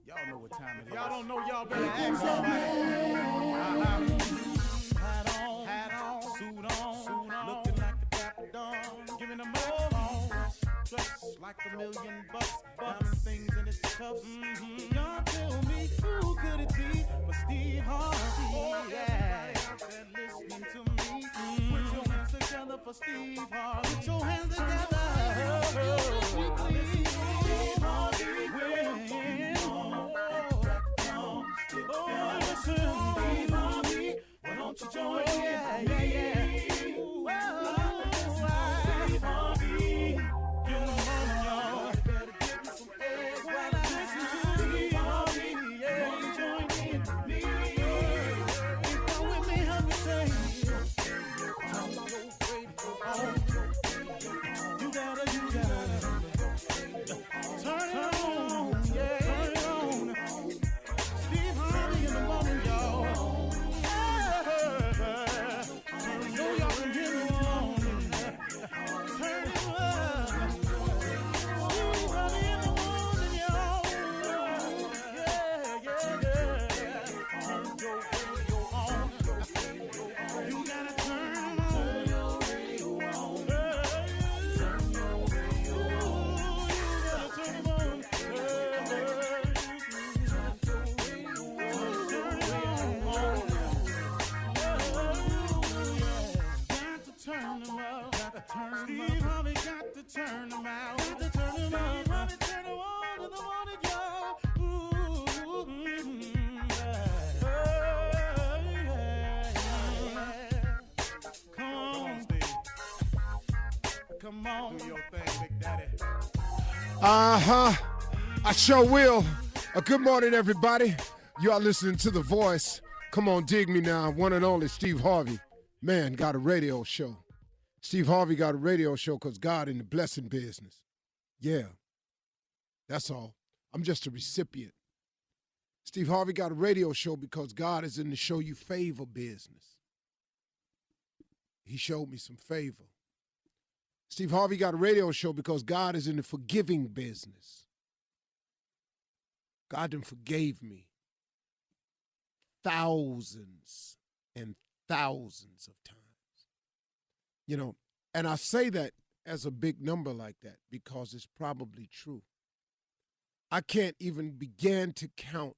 Y'all know what time it is. Y'all don't know, y'all better ask somebody. Hat on, suit on, looking like a dapper dawn, giving them all dressed like $1,000,000, diamond things in its cuffs. Y'all tell me who could it be but Steve Harvey? Oh, yeah. Everybody out there listening to me, put your hands together for Steve Harvey. Put your hands together. Steve Harvey will. Oh, listen, Steve Harvey, why don't you join me? Yeah. Steve Harvey, get on, y'all. Better give me some eggs while I listen to Steve Harvey. Yeah, join in with me. If you're with me, help me say, turn your radio on. You gotta turn it on. Yeah, turn it on. Steve Harvey in the morning, y'all. I know y'all can hear me on. Turn it up. Steve Harvey in the morning, y'all. Yeah. Turn your radio on. You gotta turn your radio on. Turn your radio on. You gotta turn it on. Turn them up, Steve Harvey got to turn them out. Got to turn them up. Steve Harvey turn them on in the morning, y'all. Come on, Steve. Come on. Do your thing, Big Daddy. I sure will. Good morning, everybody. You are listening to The Voice. Come on, dig me now. One and only Steve Harvey. Man, got a radio show. Steve Harvey got a radio show because God in the blessing business. Yeah, that's all. I'm just a recipient. Steve Harvey got a radio show because God is in the show you favor business. He showed me some favor. Steve Harvey got a radio show because God is in the forgiving business. God done forgave me thousands and thousands of times. You know, and I say that as a big number like that because it's probably true. I can't even begin to count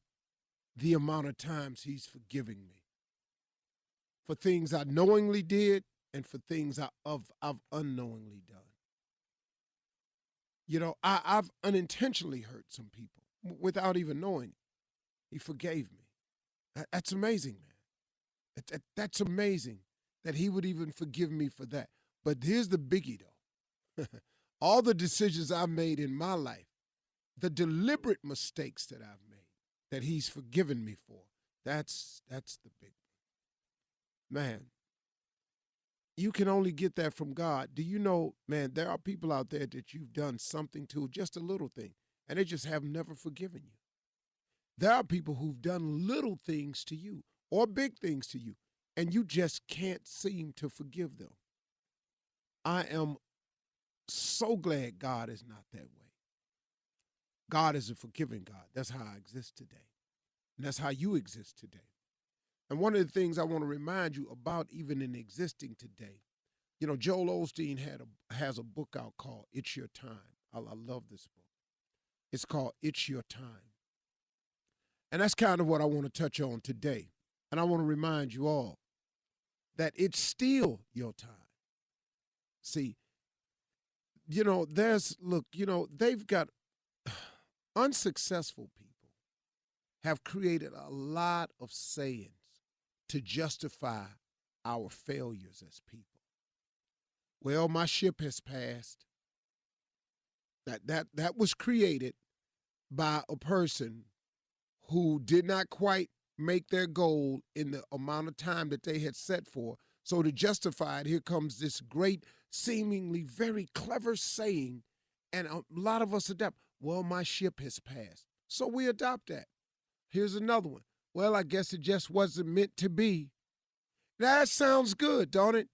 the amount of times he's forgiving me for things I knowingly did and for things I've unknowingly done. You know, I've unintentionally hurt some people without even knowing it. He forgave me. That's amazing, man. That's amazing that he would even forgive me for that. But here's the biggie, though. All the decisions I've made in my life, the deliberate mistakes that I've made, that he's forgiven me for, that's the big one. Man, you can only get that from God. Do you know, man, there are people out there that you've done something to, just a little thing, and they just have never forgiven you. There are people who've done little things to you or big things to you, and you just can't seem to forgive them. I am so glad God is not that way. God is a forgiving God. That's how I exist today. And that's how you exist today. And one of the things I want to remind you about even in existing today, you know, Joel Osteen has a book out called It's Your Time. I love this book. It's called It's Your Time. And that's kind of what I want to touch on today. And I want to remind you all that it's still your time. See, you know, they've got unsuccessful people have created a lot of sayings to justify our failures as people. Well, my ship has passed. That was created by a person who did not quite make their goal in the amount of time that they had set for. So to justify it, here comes this great, seemingly very clever saying, and a lot of us adapt. Well, my ship has passed. So we adopt that. Here's another one. Well, I guess it just wasn't meant to be. That sounds good, don't it?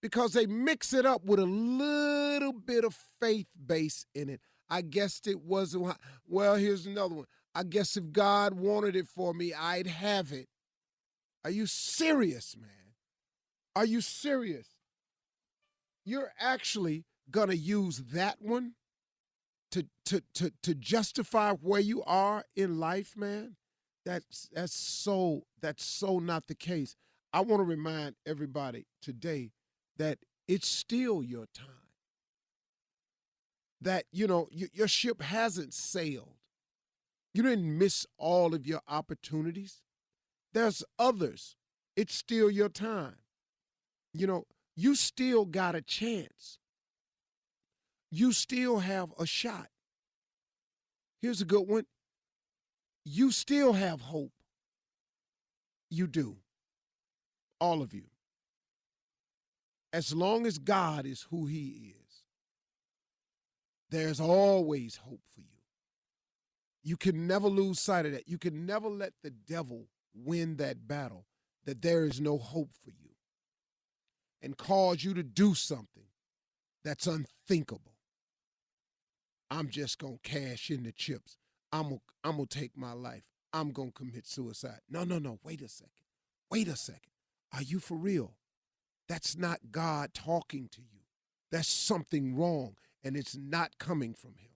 Because they mix it up with a little bit of faith base in it. I guessed it wasn't. Well, here's another one. I guess if God wanted it for me, I'd have it. Are you serious, man? Are you serious? You're actually going to use that one to justify where you are in life, man? That's so not the case. I want to remind everybody today that it's still your time. That, your ship hasn't sailed. You didn't miss all of your opportunities. There's others. It's still your time. You still got a chance. You still have a shot. Here's a good one. You still have hope. You do. All of you. As long as God is who he is, there's always hope for you. You can never lose sight of that. You can never let the devil win that battle, that there is no hope for you, and cause you to do something that's unthinkable. I'm just going to cash in the chips. I'm going to take my life. I'm going to commit suicide. No. Wait a second. Are you for real? That's not God talking to you. That's something wrong, and it's not coming from him.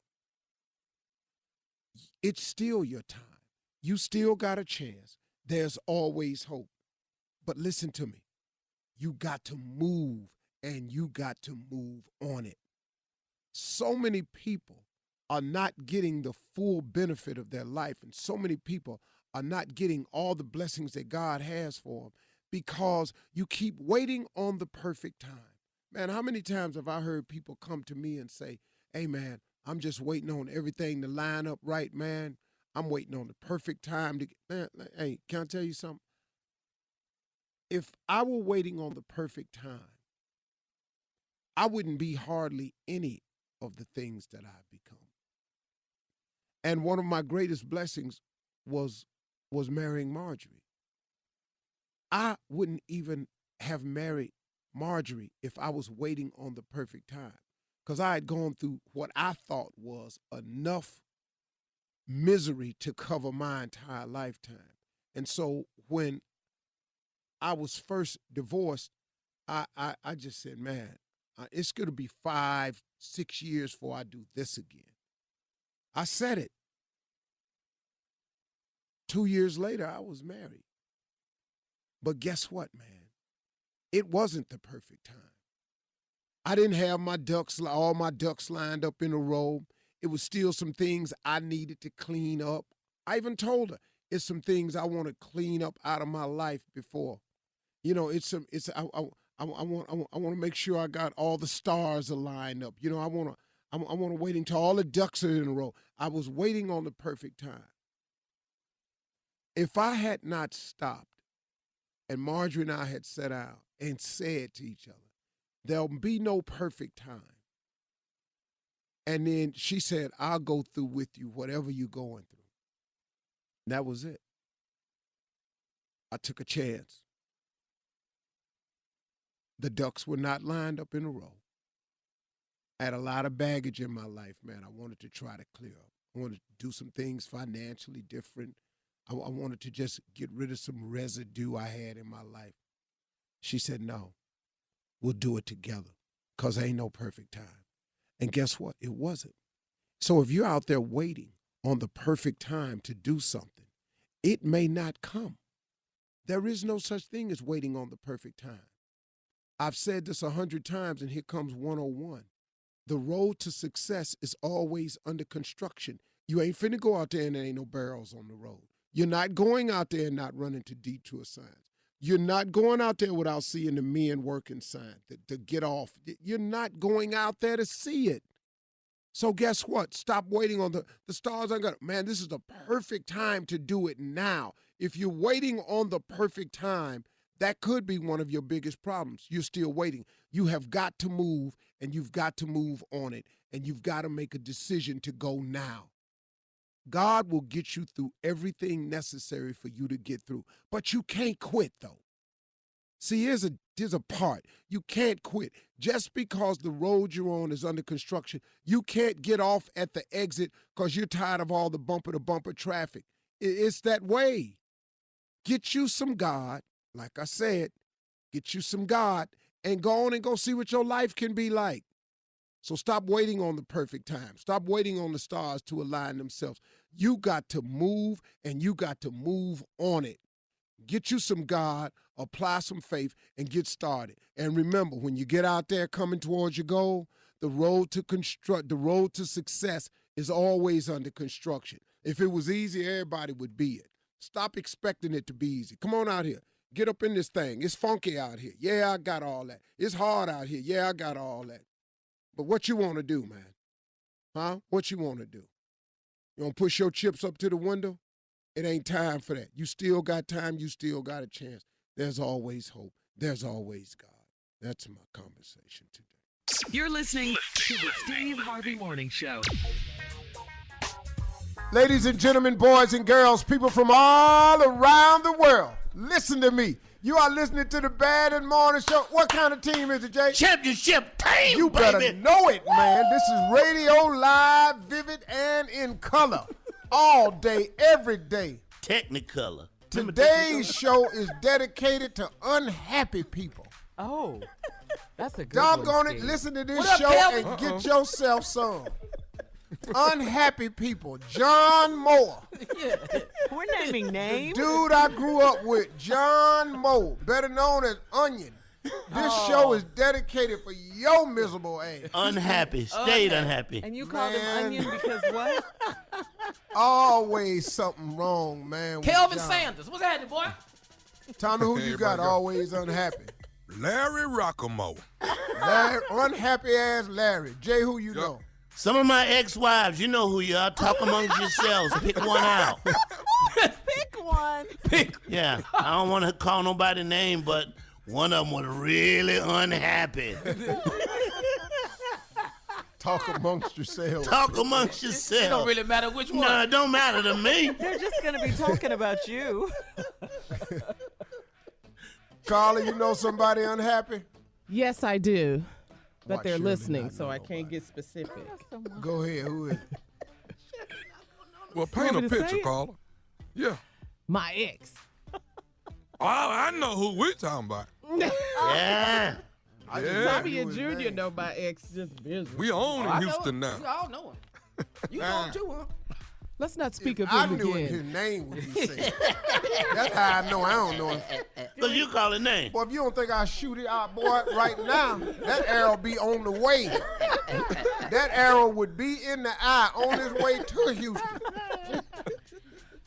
It's still your time. You still got a chance. There's always hope. But listen to me. You got to move, and you got to move on it. So many people are not getting the full benefit of their life, and so many people are not getting all the blessings that God has for them because you keep waiting on the perfect time. Man, how many times have I heard people come to me and say, hey, man, I'm just waiting on everything to line up right, man. I'm waiting on the perfect time to get, man, hey, can I tell you something? If I were waiting on the perfect time, I wouldn't be hardly any of the things that I've become. And one of my greatest blessings was marrying Marjorie. I wouldn't even have married Marjorie if I was waiting on the perfect time, because I had gone through what I thought was enough misery to cover my entire lifetime. And so when I was first divorced, I just said, man, it's going to be 5-6 years before I do this again. I said it. 2 years later, I was married. But guess what, man? It wasn't the perfect time. I didn't have all my ducks lined up in a row. It was still some things I needed to clean up. I even told her it's some things I want to clean up out of my life before. I want to make sure I got all the stars aligned up. I want to wait until all the ducks are in a row. I was waiting on the perfect time. If I had not stopped and Marjorie and I had sat down and said to each other, there'll be no perfect time. And then she said, I'll go through with you whatever you're going through. And that was it. I took a chance. The ducks were not lined up in a row. I had a lot of baggage in my life, man. I wanted to try to clear up. I wanted to do some things financially different. I wanted to just get rid of some residue I had in my life. She said, no, we'll do it together because ain't no perfect time. And guess what? It wasn't. So if you're out there waiting on the perfect time to do something, it may not come. There is no such thing as waiting on the perfect time. I've said this 100 times, and here comes 101. The road to success is always under construction. You ain't finna go out there and there ain't no barrels on the road. You're not going out there and not running to detour signs. You're not going out there without seeing the men working sign, the get off. You're not going out there to see it. So guess what? Stop waiting on the stars. Man, this is the perfect time to do it now. If you're waiting on the perfect time, that could be one of your biggest problems. You're still waiting. You have got to move, and you've got to move on it, and you've got to make a decision to go now. God will get you through everything necessary for you to get through. But you can't quit, though. See, here's a there's a part. You can't quit. Just because the road you're on is under construction, you can't get off at the exit because you're tired of all the bumper-to-bumper traffic. It's that way. Get you some God, like I said, get you some God, and go on and go see what your life can be like. So stop waiting on the perfect time. Stop waiting on the stars to align themselves. You got to move, and you got to move on it. Get you some God, apply some faith, and get started. And remember, when you get out there coming towards your goal, the road to success is always under construction. If it was easy, everybody would be it. Stop expecting it to be easy. Come on out here. Get up in this thing. It's funky out here. Yeah, I got all that. It's hard out here. Yeah, I got all that. But what you want to do, man? Huh? What you want to do? You want to push your chips up to the window? It ain't time for that. You still got time. You still got a chance. There's always hope. There's always God. That's my conversation today. You're listening to the Steve Harvey Morning Show. Ladies and gentlemen, boys and girls, people from all around the world, listen to me. You are listening to the Bad and Morning Show. What kind of team is it, Jay? Championship team, You baby. better know it, man. This is radio, live, vivid, and in color. All day, every day. Technicolor. Today's show is dedicated to unhappy people. Oh, that's a good Doggone one, it, Steve. listen to this What up, show Kelvin? and get yourself some. Unhappy people. John Moore. We're naming names. Dude I grew up with, John Moore, better known as Onion. This show is dedicated for your miserable ass. Unhappy. Stayed unhappy. And you called him Man. Onion because what? Always something wrong, man. with Kelvin John. Sanders, what's happening, boy? Tommy, who you got Everybody go. always unhappy? Larry Rockamo. Larry, unhappy ass Larry. Jay, who you know? Some of my ex-wives, you know who you are. Talk amongst yourselves. Pick one out. Pick one. Yeah, I don't want to call nobody name, but one of them was really unhappy. Talk amongst yourselves. Talk amongst It yourselves. don't really matter which one. No, it don't matter to me. They're just going to be talking about you. Carla, you know somebody unhappy? Yes, I do. But Why they're Shirley listening, not so know I can't nobody? get specific. Go ahead, who is it? Well, paint Want a me to say picture, it? Carla. Yeah. My ex. Oh, I know who we talking about. Yeah. Yeah. Tommy and Junior know my ex just business. We own I in know Houston it. now. We all know him. You know him too, huh? Let's not speak If of I him knew it, his again. name would be said. That's how I know I don't know him. Because you call it name. Boy, if you don't think I shoot it out, boy, right now, that arrow be on the way. That arrow would be in the eye on his way to Houston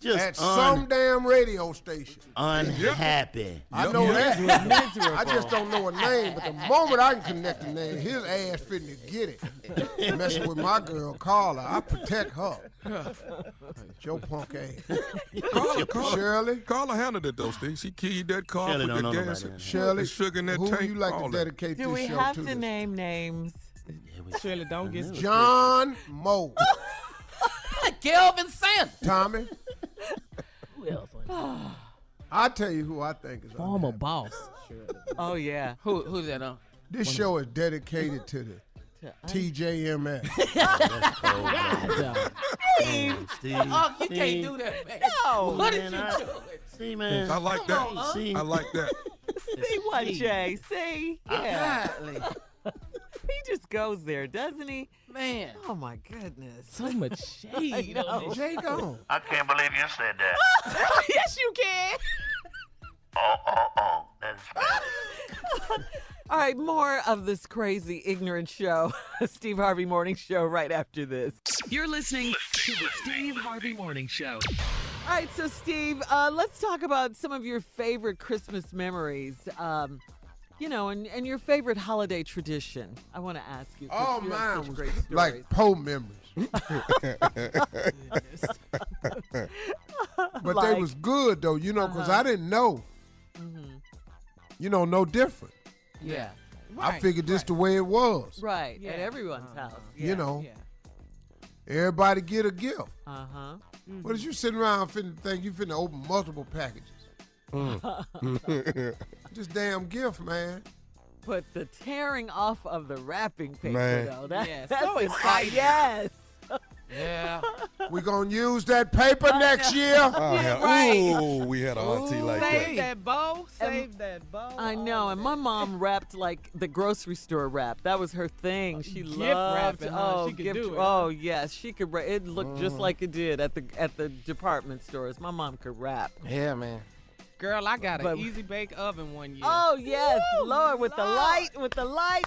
Just at some damn radio station. unhappy. I know that. I just don't know a name, but the moment I can connect the name, his ass fitting to get it. Messing with my girl, Carla, I protect her. Your punk ass. Shirley? Carla handled it, though, Steve. She keyed that car, Shirley put don't the know gas nobody in. else. Shirley, The sugar in that who tank, you like all to that. dedicate Do this we show have to? to name names? Shirley, don't get specific. John Moe. Kelvin Sanders. Tommy, Who else? I tell you who I think is Former unhappy. boss. Oh, yeah. Who's that? This show is dedicated to the TJMS. Steve. Oh, you can't do that, man. No. What did Man, you do? See, man. I like Come that. on, See, I like that. See what, Jay? See? Yeah. Golly. He just goes there, doesn't he? Man. Oh, my goodness. So much shade. on this. Jay gone. I can't believe you said that. Yes, you can. Oh. That's bad. All right, more of this crazy, ignorant show. Steve Harvey Morning Show right after this. You're listening to the Steve Harvey Morning Show. All right, so Steve, let's talk about some of your favorite Christmas memories. And your favorite holiday tradition. I want to ask you. 'cause Oh, you have mine such was great stories. like Poe memories. But they Like? was good, though, because I didn't know. No different. Yeah. I figured this the way it was. Right, Yeah. at everyone's house. You know, Yeah. everybody get a gift. Uh-huh. What is you sitting around finna think you finna open multiple packages? This damn gift, man. But the tearing off of the wrapping paper, Man. though, Yes, that's so exciting. Yes. Yeah. We gonna use that paper next year. Ooh, we had an auntie like Save that. that bow. Save that bow. I know, and my mom wrapped like the grocery store wrap. That was her thing. She Gift loved. wrapping, huh? Oh, She could gift. do it, Oh, yes, she could. It looked just like it did at the department stores. My mom could wrap. Yeah, man. Girl, I got But- an easy bake oven one year. Oh yes, Lord, with the light.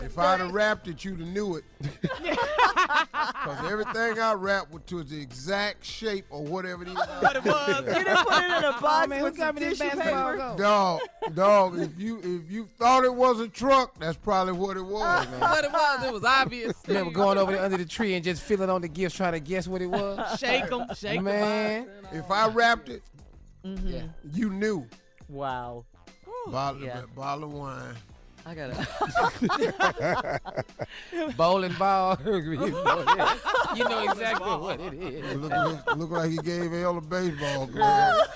If I'd have wrapped it, you'd have knew it. Because everything I wrapped was to the exact shape or whatever it is. What it was. You didn't put it in a box man, who with got some me this tissue basketball paper. goal? Dog, if you thought it was a truck, that's probably what it was, man. What it was obvious. Remember going over there under the tree and just feeling on the gifts, trying to guess what it was? Shake them. Man. If I wrapped it, Yeah. you knew. Wow, Bottle, Yeah. bottle of wine. I gotta. Bowling ball. You know exactly what it is. Look like he gave Elle a baseball glove.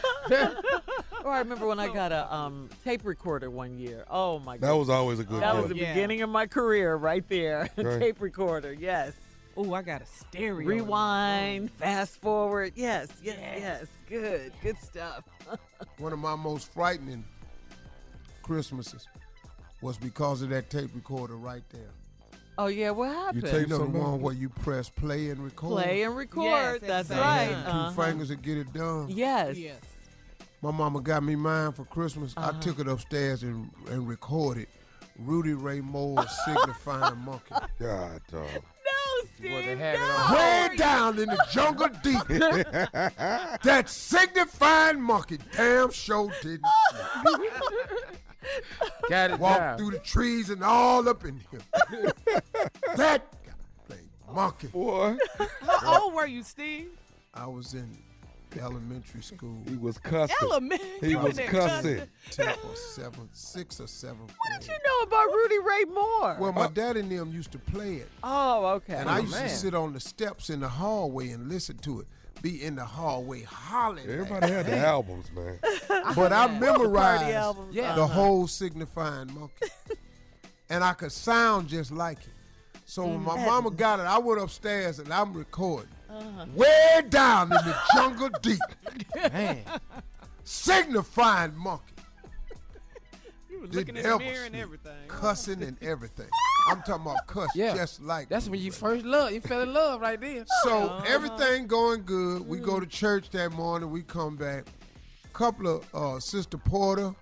Or I remember when I got a tape recorder one year. Oh my God, That was always a good that was gift. the Yeah. beginning of my career right there. Right. Tape recorder, yes. Ooh, I got a stereo. Rewind, fast forward. Yes. Good stuff. One of my most frightening Christmases was because of that tape recorder right there. Oh yeah, what happened? tape- You know the something one else? where you press play and record? Play and record. Yes, That's exactly. right. Two Uh-huh. fingers to get it done. Yes. Yes. My mama got me mine for Christmas. I took it upstairs and recorded Rudy Ray Moore's Signifying Monkey. God, dog. No, Steve. What they have it no. on. Way down in the jungle deep. That signifying monkey damn sure didn't Got it walk down. through the trees and all up in here. That guy monkey. Boy, How old were you, Steve? I was in elementary school. he was cussing. Elementary. He was cussing. 6 or 7. What did you know about Rudy Ray Moore? Well, my daddy and them used to play it. Oh, okay. And I used man. to sit on the steps in the hallway and listen to it. Be in the hallway hollering. Everybody had the albums, man. But I Party memorized albums. Yeah. the whole signifying monkey. And I could sound just like it. So when my mama got it, I went upstairs and I'm recording. Way down in the jungle deep. Man. Signifying monkey. You were Didn't looking in the ever mirror and sleep. everything. Cussing and everything. I'm talking about cuss Yeah. just like That's when you first love. You fell in love right there. So everything going good. We go to church that morning. We come back. Couple of Sister Porter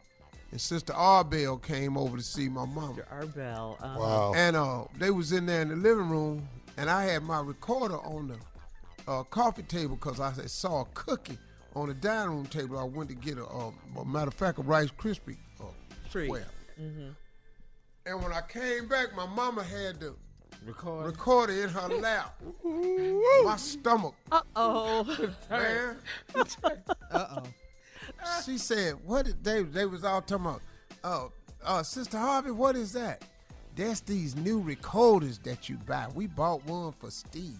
and Sister Arbell came over to see my mama. Arbell. Wow. And they was in there in the living room, and I had my recorder on the coffee table because I saw a cookie on the dining room table. I went to get a matter of fact, a Rice Krispie Treat. square. And when I came back, my mama had the Record. recorder in her lap. My stomach, Uh-oh. man. Uh-oh. She said, what did they was all talking about, Sister Harvey, what is that? That's these new recorders that you buy. We bought one for Steve.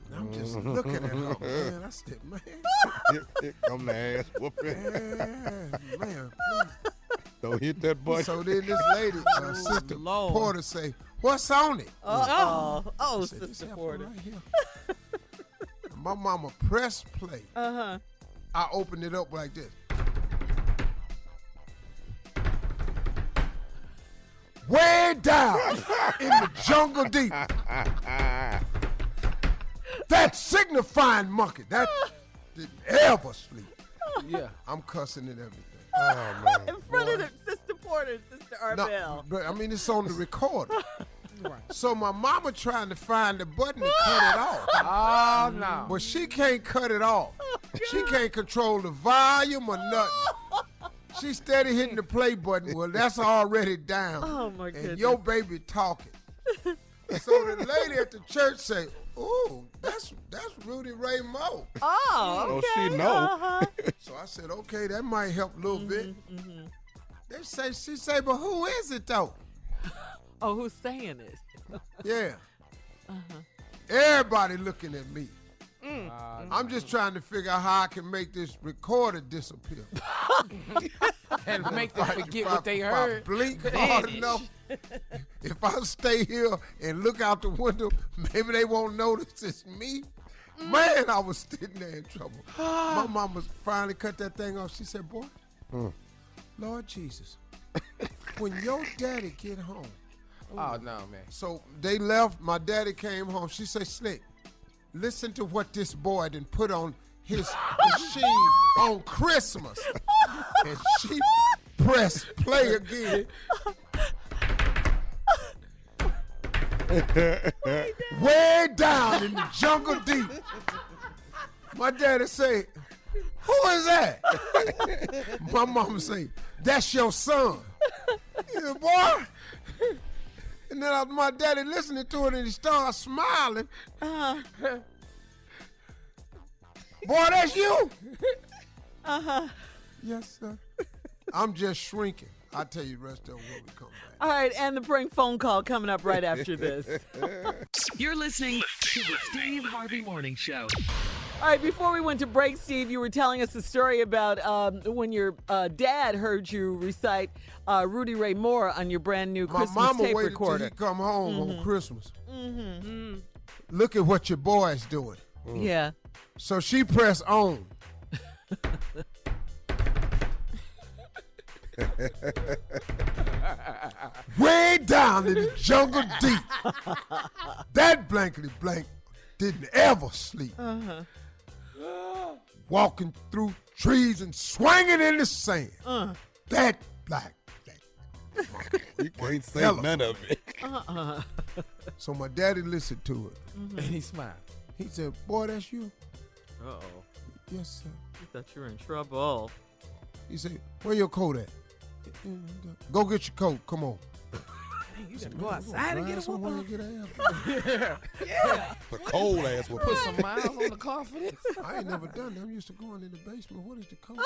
And I'm just looking at her, man. I said, man, Here come the ass whooping. man, please. Don't hit that button. So then this lady, Sister Lord. Porter say, what's on it? Oh, I said, "This Sister heifer Porter. right here." And my mama pressed play. Uh-huh. I opened it up like this. Way down in the jungle deep. That signifying monkey, that didn't ever sleep. Yeah. I'm cussing and everything. Oh, man. In front of the Sister Porter and Sister Arbell. No, but I mean, it's on the recorder. So my mama trying to find the button to cut it off. Oh, no. But she can't cut it off. She can't control the volume or nothing. She steady hitting the play button. Well, that's already down. Oh, my And goodness. your baby talking. So the lady at the church say, "Ooh, that's Rudy Ray Moore." Oh, Oh, okay. she know. Uh-huh. So I said, "Okay, that might help a little bit." She say, "But who is it though?" Oh, who's saying it? Yeah. Everybody looking at me. I'm just trying to figure out how I can make this recorder disappear. And make them forget what they If heard. I blink hard enough, if I stay here and look out the window, maybe they won't notice it's me. Man, I was sitting there in trouble. My mama finally cut that thing off. She said, boy, Lord Jesus, when your daddy get home. Oh, no, man. So they left. My daddy came home. She said, Slick, listen to what this boy done put on his machine on Christmas. And she pressed play again. Way down in the jungle deep. My daddy say, who is that? My mama say, that's your son. Yeah, boy. And then my daddy listening to it and he started smiling. Boy, that's you? Yes, sir. I'm just shrinking. I'll tell you the rest of it when we come back. All right, and the prank phone call coming up right after this. You're listening to the Steve Harvey Morning Show. All right, before we went to break, Steve, you were telling us a story about when your dad heard you recite Rudy Ray Moore on your brand new My Christmas mama tape waited recorder. till he come home on Christmas. Look at what your boy's doing. Yeah. So she pressed on. Way down in the jungle deep. That blankety blank didn't ever sleep. Walking through trees and swinging in the sand. That black. You can't say Hello. none of it. So my daddy listened to it. And he smiled. He said, boy, that's you? Uh-oh. Yes, sir. You thought you were in trouble. He said, where your coat at? Go get your coat. Come on. You gotta go outside and get a somewhere whoop. and get an The cold ass will Put some miles on the car for this. I ain't never done that. I'm used to going in the basement. What is the coat?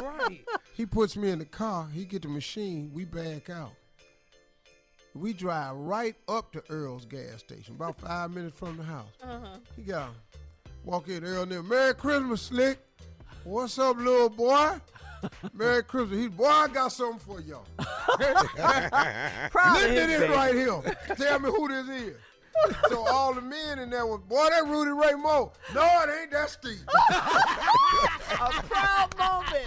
Right. He puts me in the car. He get the machine. We back out. We drive right up to Earl's gas station, about 5 minutes from the house. He got walk in Earl and there, Merry Christmas, Slick. What's up, little boy? Merry Christmas. He, boy, I got something for y'all. Proud of Listen to his this baby. right here. Tell me who this is. So all the men in there was, boy, that Rudy Ray Moore. No, it ain't. That Steve. A proud moment.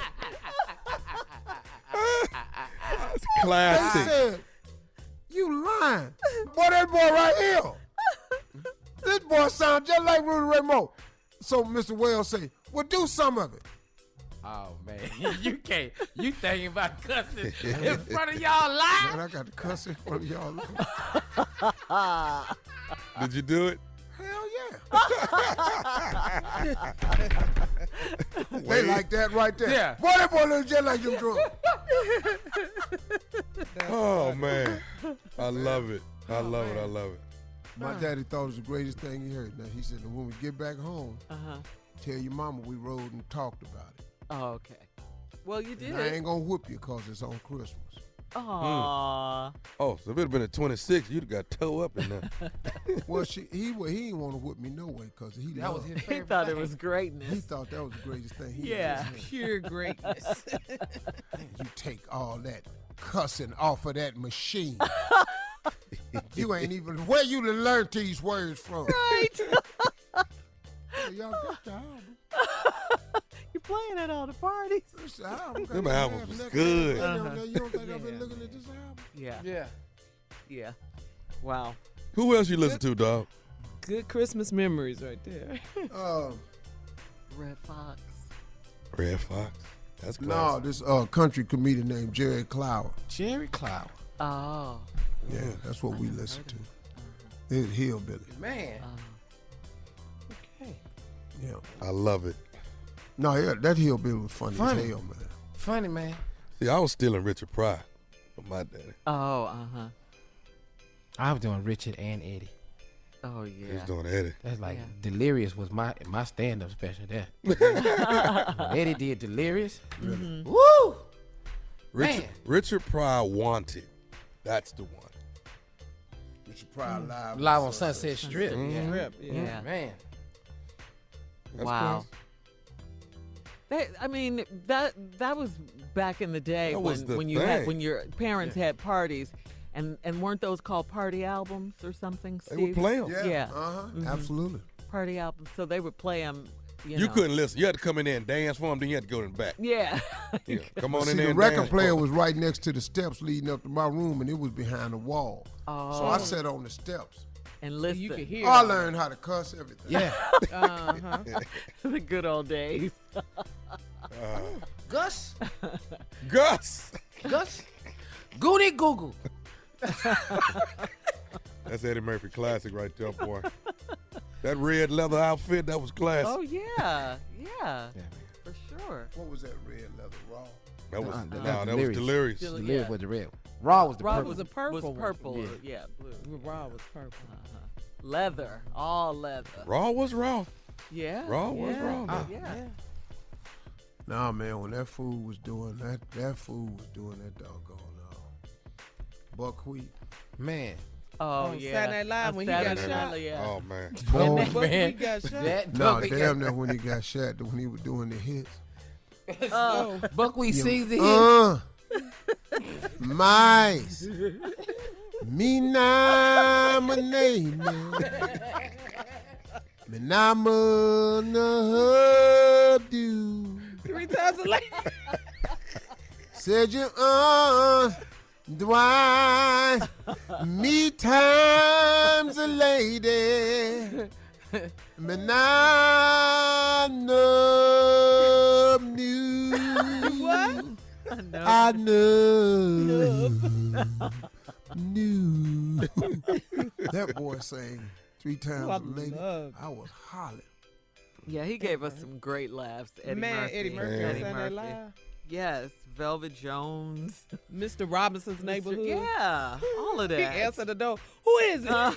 It's They classic. said, you lying. Boy, that boy right here. This boy sound just like Rudy Ray Moore. So Mr. Wells say, well, do some of it. Oh, man. You can't. You thinking about cussing in front of y'all live? Man, I got to cuss in front of y'all. Did you do it? Hell yeah. They like that right there. Yeah. Boy, that boy looks just like you drunk. Oh, man. I love it. I love it. I love it. My daddy thought it was the greatest thing he heard. Now, he said, when we get back home, tell your mama we rode and talked about it. Oh, okay. Well, you did And I it. ain't going to whoop you because it's on Christmas. Aww. Oh, so if it had been at 26, you'd have got toe up in there. Well, he didn't want to whoop me no way because he That was loved his me. He favorite thought it thing. was greatness. He thought that was the greatest thing he Yeah. ever seen. Pure greatness. You take all that cussing off of that machine. You ain't even, where you done learned these words from? Right. Well, y'all got the album. You're playing at all the parties. This album got Them the albums half was neck good. on there. You don't think I've been looking at this album? Yeah. Yeah. Yeah. Wow. Who else you listen to, dog? Good Christmas memories right there. Red Fox. Red Fox. That's No, classic. this country comedian named Jerry Clower. Jerry Cloud. Oh. Yeah, that's what we listen to. It's hillbilly. Man. Okay. Yeah. I love it. No, yeah, that hillbilly was funny Funny. as hell, man. Funny, man. See, I was stealing Richard Pryor from my daddy. Oh, I was doing Richard and Eddie. Oh, He was yeah. doing Eddie. That's like Yeah. Delirious was my stand-up special there. When Eddie did Delirious. Woo! Man. Richard Pryor Wanted. That's the one. We should probably live. Live on Sunset Strip. Yeah. Rip, yeah. Yeah. Man. That's Wow. I mean, that was back in the day That was the when thing. when your parents had parties, and weren't those called party albums or something? They Steve? would play them. Yeah. Absolutely. Party albums. So they would play them. You know. couldn't listen. You had to come in there and dance for them. Then you had to go in the back. Yeah. Yeah. Come on See, in there the and record dance player for 'em. was right next to the steps leading up to my room, and it was behind the wall. Oh. So I sat on the steps. And listen. You could hear. I learned how to cuss everything. Yeah. The good old days. Gus. Gus. Gus. Goody Google. That's Eddie Murphy classic right there, boy. That red leather outfit, that was classic. Oh, yeah. Yeah. For sure. What was that red leather raw? That was that that was was delirious. The Yeah. lyric was the red. Raw was the Rob purple. was a purple Was one. purple. Yeah. Yeah, blue. Raw was purple. Leather. All leather. Raw was raw. Yeah. Raw was yeah. raw, man. Yeah. Nah, man, when that fool was doing that fool was doing that doggone buckwheat. Man. Oh, On yeah. Saturday Night Live On when he got Saturday shot? Night, yeah. Oh man. Boy, Buckwheat Man. got shot. That no, Buckwheat damn that when he got shot, when he was doing the hits. Oh, Buckwheat sings the hit. Mais. Me na my name. Me na ma do. 3 times a lady. Said you twice. Me times a lady. Me na no new. What? I know. New. That boy sang 3 times I a lady. love I was hollering. Yeah, he gave us some great laughs. Eddie Murphy. Eddie Murphy on Eddie Saturday Night Murphy. Live. Yes, Velvet Jones. Mr. Robinson's neighborhood. Yeah, all of that. He answered the door. Who is it?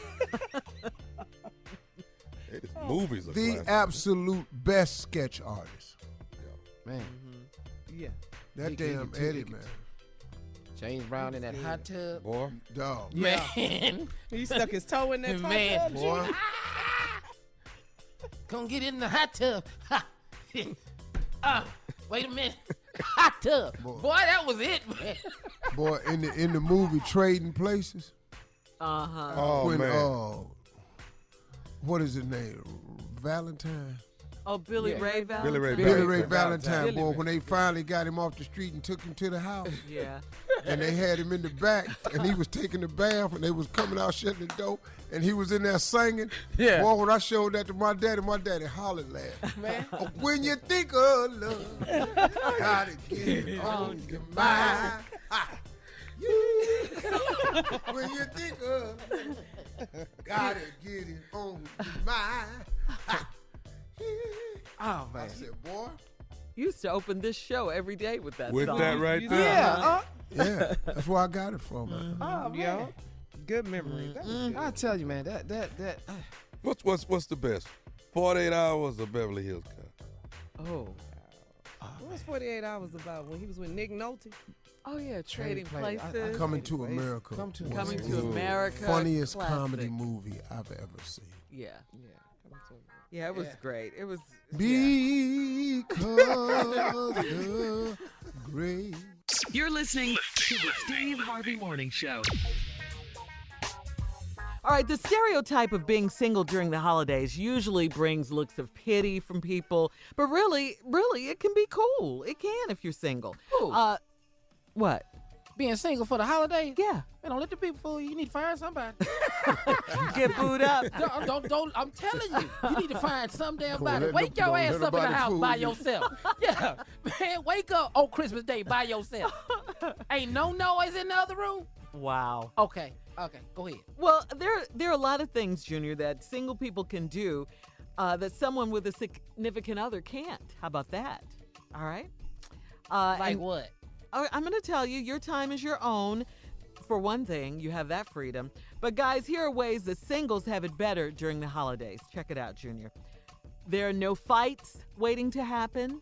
His movies are The classic. absolute best sketch artist. Man. Yeah. That He gave damn you 2 Eddie, tickets. man. James Brown in that hot tub. Boy. Dog. Man. He stuck his toe in that Man. top Boy. Come get in the hot tub. Wait a minute. Hot tub. Boy, that was it, man. Boy, in the movie Trading Places, Uh-huh. Oh when man. what is his name? Valentine. Oh, Billy Yeah. Ray Valentine. Billy Ray Billy Valentine. Ray Valentine, Billy boy, Ray. when they finally got him off the street and took him to the house, Yeah. and they had him in the back, and he was taking the bath, and they was coming out shutting the door, and he was in there singing. Yeah. Boy, when I showed that to my daddy hollered laughed. Man. Oh, when you think of love, gotta get it on your mind. Ha. When you think of love, gotta get it on your mind. Ha. Oh, I man. said, boy, You used to open this show every day with that With song. that right You- there. Yeah. yeah, that's where I got it from. Oh, Yo, man. good memory. That was good. I tell you, man, that What's the best? 48 Hours or Beverly Hills Cop? Oh. What was 48 Hours about when he was with Nick Nolte? Oh, yeah, Trading Places. Places. Coming to America. Come to was Coming the to America. Funniest classic. comedy movie I've ever seen. Yeah. Yeah. Yeah, it was Yeah. great. It was. Because the great. You're listening to the Steve Harvey Morning Show. All right, the stereotype of being single during the holidays usually brings looks of pity from people, but really, it can be cool. It can if you're single. Who? What? being single for the holidays. Yeah. Man, don't let the people fool you. You need to find somebody. Get booed up. Don't. I'm telling you, you need to find some damn body. let Wake no- your don't ass let up in the nobody house fool by you. yourself. Yeah, man, wake up on Christmas Day by yourself. Ain't no noise in the other room. Wow. Okay, go ahead. Well, there are a lot of things, Junior, that single people can do that someone with a significant other can't. How about that? All right. Like and- what? I'm going to tell you, your time is your own. For one thing, you have that freedom. But guys, here are ways that singles have it better during the holidays. Check it out, Junior. There are no fights waiting to happen.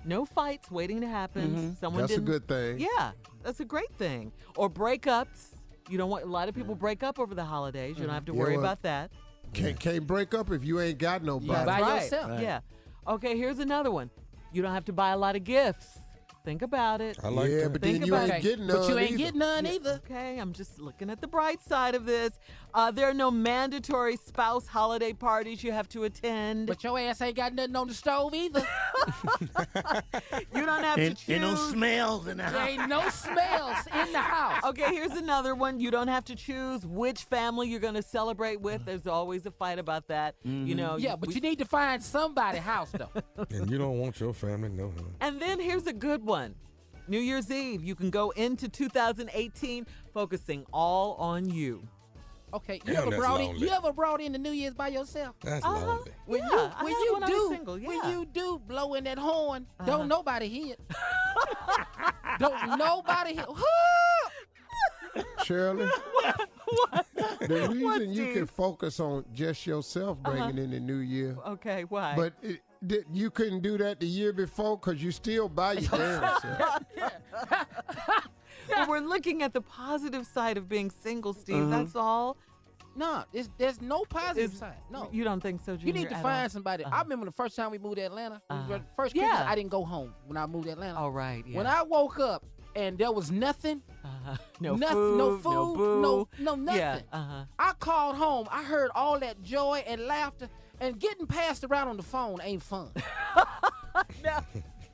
No fights waiting to happen. Someone That's a didn't. good thing. Yeah, that's a great thing. Or breakups. You don't want a lot of people break up over the holidays. You don't have to Yeah, worry well, about that. Can't break up if you ain't got nobody. Yeah, by Right. yourself. Yeah. Okay, here's another one. You don't have to buy a lot of gifts. Think about it. I like that. but Think then you about ain't it. getting none. But you ain't either. getting none either. Okay, I'm just looking at the bright side of this. There are no mandatory spouse holiday parties you have to attend. But your ass ain't got nothing on the stove either. You don't have to choose. Ain't no smells in the There house. ain't no smells in the house. Okay, here's another one. You don't have to choose which family you're going to celebrate with. There's always a fight about that. You know. Yeah, but you need to find somebody's house, though. And you don't want your family, no. And then here's a good one. New Year's Eve, you can go into 2018 focusing all on you. Okay, Damn, that's lonely. you ever brought in the New Year's by yourself? That's lonely. When Yeah, you I when had you when I was do single, when yeah. you do blow in that horn, don't nobody hear it. Don't nobody hear. Shirley, What? the reason you Steve? can focus on just yourself bringing in the new year, Okay, why? but you couldn't do that the year before because you still by your damn self. Well, we're looking at the positive side of being single, Steve. That's all. No, there's no positive side. No. You don't think so, Junior? You need to at find all? somebody. I remember the first time we moved to Atlanta. It was the first Yeah. Christmas I didn't go home when I moved to Atlanta. All right. Yeah. When I woke up and there was nothing, no nothing, food, no food, boo. no nothing. Yeah. I called home. I heard all that joy and laughter, and getting passed around on the phone ain't fun. No.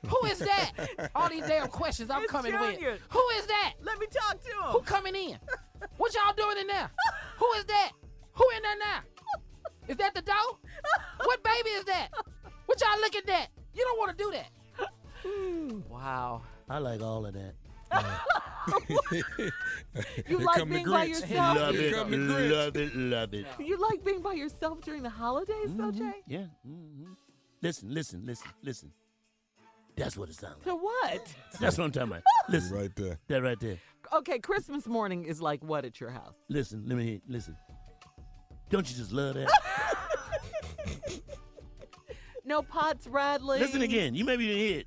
Who is that? All these damn questions I'm It's coming Junior. with. Who is that? Let me talk to him. Who coming in? What y'all doing in there? Who is that? Who in there now? Is that the dog? What baby is that? What y'all looking at? You don't want to do that. Wow. I like all of that. You Here like come the being by Grinch. yourself? Love Here it, come the Grinch. love it, love it. You like being by yourself during the holidays, though, Jay? Yeah. Listen. That's what it sounds like. To what? That's what I'm talking about. Listen, Right there. that right there. Okay, Christmas morning is like what at your house? Listen, let me hear. Listen. Don't you just love that? No pots rattling. Listen again. You maybe didn't hear it.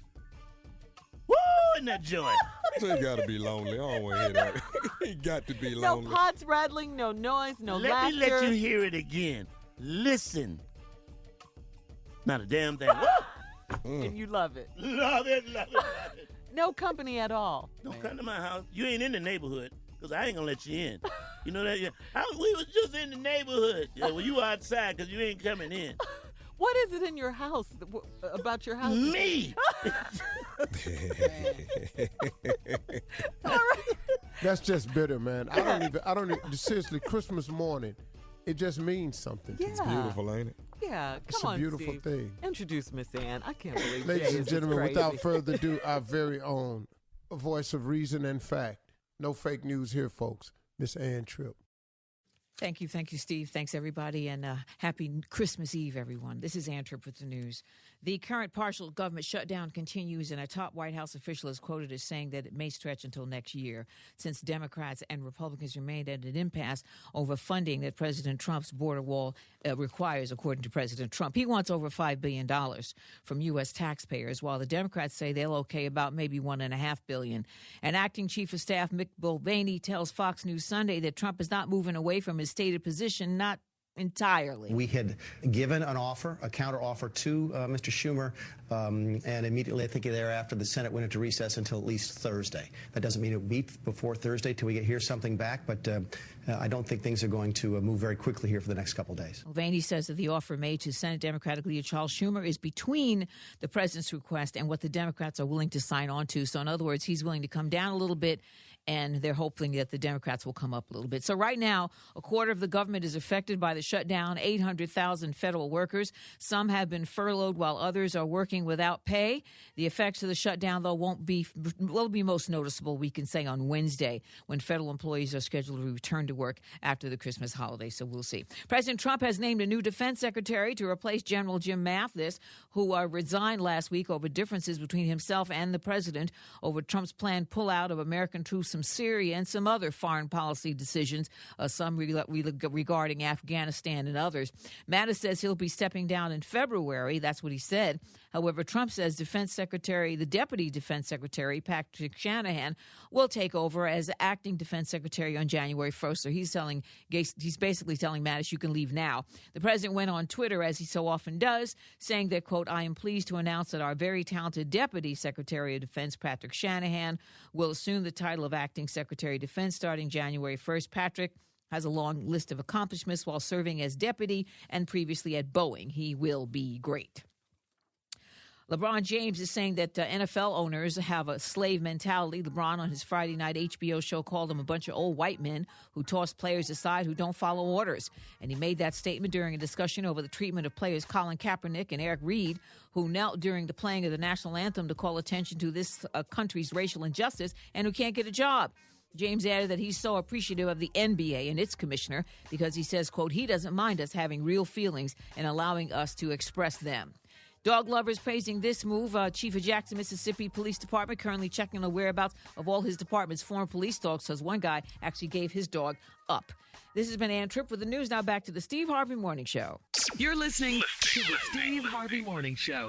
Woo! In that joint. He got to be lonely. I don't want to hear that. He got to be No lonely. pots rattling, no noise, no Let laughter. me let you hear it again. Listen. Not a damn thing. And you love it. Love it, love it, love it. No company at all. Don't come to my house. You ain't in the neighborhood, because I ain't going to let you in. You know that? Yeah. We was just in the neighborhood. Yeah, well, you were outside because you ain't coming in. What is it in your house about your house? Me. That's just bitter, man. I don't even, seriously, Christmas morning, it just means something to me. Yeah. Beautiful, ain't it? Yeah, come It's a on, beautiful Steve. thing. Introduce Miss Ann. I can't believe Ladies Jay and is gentlemen, crazy. without further ado, our very own voice of reason and fact. No fake news here, folks. Miss Ann Tripp. Thank you, Steve. Thanks, everybody, and happy Christmas Eve, everyone. This is Ann Tripp with the news. The current partial government shutdown continues, and a top White House official is quoted as saying that it may stretch until next year, since Democrats and Republicans remained at an impasse over funding that President Trump's border wall requires, according to President Trump. He wants over $5 billion from U.S. taxpayers, while the Democrats say they'll okay about maybe $1.5 billion. And Acting Chief of Staff Mick Mulvaney tells Fox News Sunday that Trump is not moving away from his stated position, not entirely. We had given an offer, a counter offer to Mr. Schumer, and immediately, I think thereafter, the Senate went into recess until at least Thursday. That doesn't mean it will be before Thursday till we hear something back, but I don't think things are going to move very quickly here for the next couple of days. Mulvaney says that the offer made to Senate Democratic leader Charles Schumer is between the president's request and what the Democrats are willing to sign on to. So in other words, he's willing to come down a little bit, and they're hoping that the Democrats will come up a little bit. So right now, a quarter of the government is affected by the shutdown, 800,000 federal workers. Some have been furloughed while others are working without pay. The effects of the shutdown, though, will be most noticeable, we can say, on Wednesday, when federal employees are scheduled to return to work after the Christmas holiday. So we'll see. President Trump has named a new defense secretary to replace General Jim Mathis, who resigned last week over differences between himself and the president over Trump's planned pullout of American troops from from Syria and some other foreign policy decisions, some regarding Afghanistan and others. Mattis says he'll be stepping down in February. That's what he said. However, Trump says the Deputy Defense Secretary, Patrick Shanahan, will take over as acting Defense Secretary on January 1st. So he's basically telling Mattis, you can leave now. The president went on Twitter, as he so often does, saying that, quote, I am pleased to announce that our very talented Deputy Secretary of Defense, Patrick Shanahan, will assume the title of acting Secretary of Defense starting January 1st. Patrick has a long list of accomplishments while serving as deputy and previously at Boeing. He will be great. LeBron James is saying that NFL owners have a slave mentality. LeBron on his Friday night HBO show called them a bunch of old white men who toss players aside who don't follow orders. And he made that statement during a discussion over the treatment of players Colin Kaepernick and Eric Reed, who knelt during the playing of the national anthem to call attention to this country's racial injustice and who can't get a job. James added that he's so appreciative of the NBA and its commissioner because he says, quote, he doesn't mind us having real feelings and allowing us to express them. Dog lovers praising this move. Chief of Jackson, Mississippi Police Department currently checking the whereabouts of all his department's former police dogs because one guy actually gave his dog up. This has been Ann Tripp with the news. Now back to the Steve Harvey Morning Show. You're listening to the Steve Harvey Morning Show.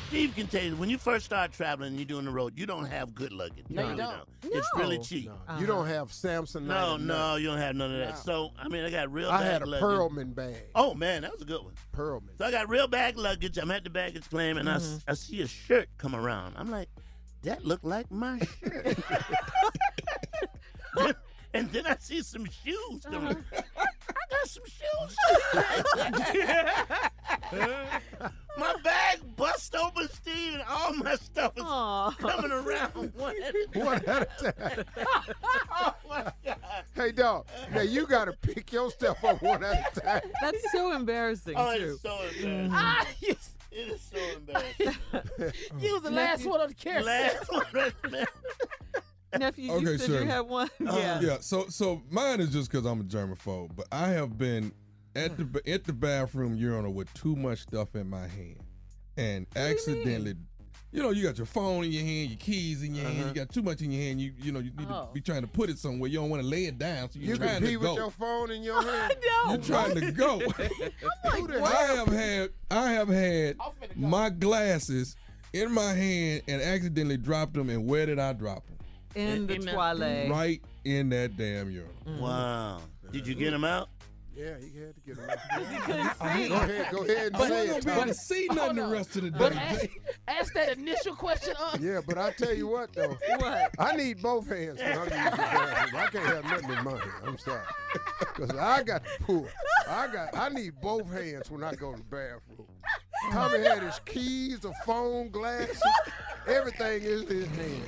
Steve can tell you, when you first start traveling and you're doing the road, you don't have good luggage. No, you don't. It's really cheap. You don't have Samsonite. No, you don't have none of that. No. So, I mean, I got real I bag had a luggage. Pearlman bag. Oh, man, that was a good one. Pearlman. So I got real bag luggage. I'm at the baggage claim, and I see a shirt come around. I'm like, that look like my shirt. And then I see some shoes coming. I got some shoes. My bag bust open, Steve, and all my stuff is coming around one at a time. Oh, my God. Hey, dog. Now, you got to pick your stuff up one at a time. That's so embarrassing, Oh, too. it's so embarrassing. It is so embarrassing. You was the last one on the camera. Last one, man. Nephew, Okay, you said Shirley. you had one? Yeah. So mine is just because I'm a germaphobe, but I have been at the bathroom urinal with too much stuff in my hand, and accidentally, you got your phone in your hand, your keys in your hand, you got too much in your hand. You need to be trying to put it somewhere. You don't want to lay it down, so you're You trying can pee to go. with your phone in your hand. No. You're trying to go. I have had my glasses in my hand and accidentally dropped them. And where did I drop them? In the toilet. Right in that damn urinal. Wow. Did you get them out? Yeah, he had to get them out. He couldn't see. Go ahead and I say don't it, be able Tommy. to see nothing the rest of the But day. ask that initial question. Yeah, but I tell you what, though. What? I need both hands when I'm using the bathroom. I can't have nothing in my hand. I'm sorry. Because I got to pull. I need both hands when I go to the bathroom. Tommy had his keys, a phone, glasses, everything is in his hand.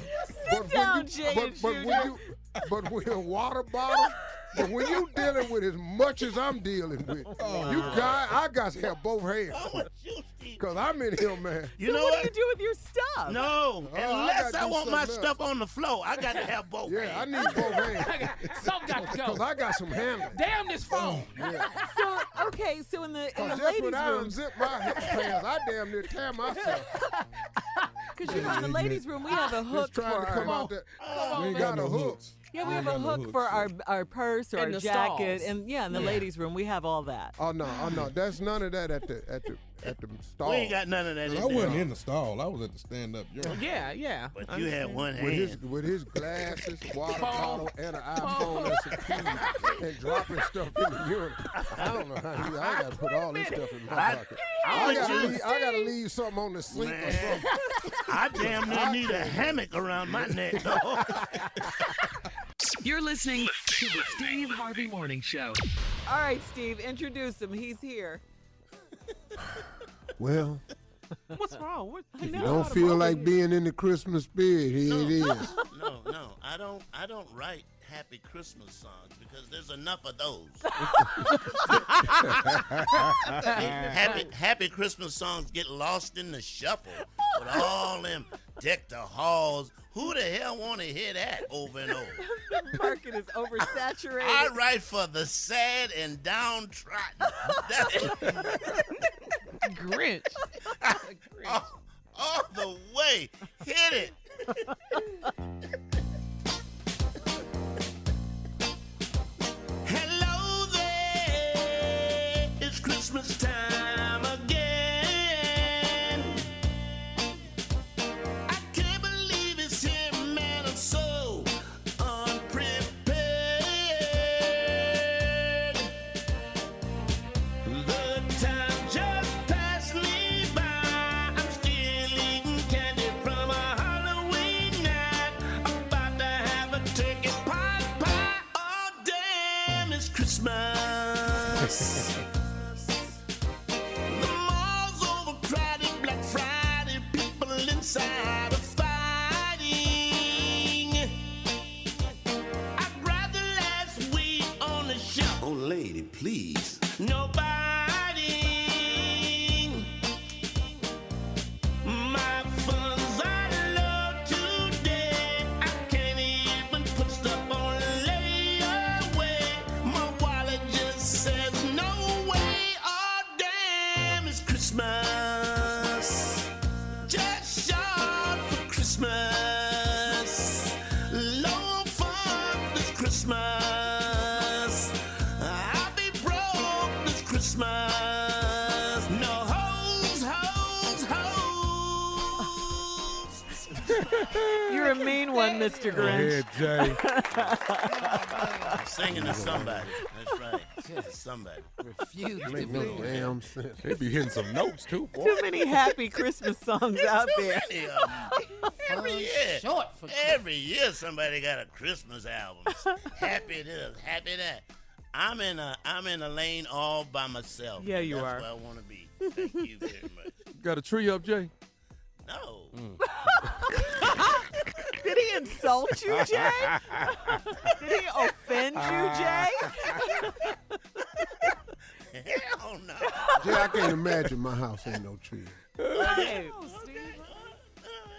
Sit down, James. But with a water bottle, but when you dealing with as much as I'm dealing with, I got to have both hands. Because I'm in here, man. You know what what? do you do with your stuff? No, unless I do want my something stuff on the floor, I got to have both Yeah, I hands. need both hands. Something got to go. Because I got some handles. Damn this phone. Yeah. So in the Just ladies' when I room, unzip my pants, I damn near tear myself. because in the ladies' room, we have a hook Just trying for to come our. out there. We ain't got got no a hook. hooks. Yeah, we have ain't a got no hook hooks, for so. our purse or In our the jacket, stalls. and in the ladies' room, we have all that. Oh no, that's none of that at the stall. We ain't got none of that. I wasn't in the stall. I was at the stand-up urinal. Yeah. But you had one hand. with his glasses, water bottle, and an iPhone and some keys, and dropping stuff in the urinal. I don't know how I got to put all this stuff in my pocket. I gotta leave something on the sink or something. I damn near need a hammock around my neck, though. You're listening to the Steve Harvey Morning Show. All right, Steve, introduce him. He's here. Well, What's wrong? What? if you don't feel like being in the Christmas spirit, here it is. No, I don't write happy Christmas songs because there's enough of those. happy Christmas songs get lost in the shuffle with all them deck the halls. Who the hell want to hear that over and over? The market is oversaturated. I write for the sad and downtrodden. That's Grinch. all the way. Hit it. Christmas time again. I can't believe it's here, man. I'm so unprepared. The time just passed me by. I'm still eating candy from a Halloween night. About to have a turkey pie. Oh, damn, it's Christmas. The mall's overcrowded, Black Friday, people inside are fighting. I grabbed the last week on the shelf. Oh, lady, please. Nobody. My funds are low today. I can't even put stuff on layaway. My wallet just says no way. Oh, damn, it's Christmas. Just short for Christmas. Low fun this Christmas. I'll be broke this Christmas. No hoes, hoes, hoes. You're a mean one, Mr. Go Grinch. ahead, Jay. Singing to somebody. That's right. To somebody. Refuse to Make no believe it. damn sense. They be hitting some notes, too, boy. Too many happy Christmas songs out there. Many of 'em. Every year. Short for Every year somebody got a Christmas album. Happy this, happy that. I'm in a lane all by myself. Yeah, you That's are. where I want to be. Thank you very much. Got a tree up, Jay? No. Did he insult you, Jay? Did he offend you, Jay? Hell no. Jay, I can't imagine my house ain't no tree. Right.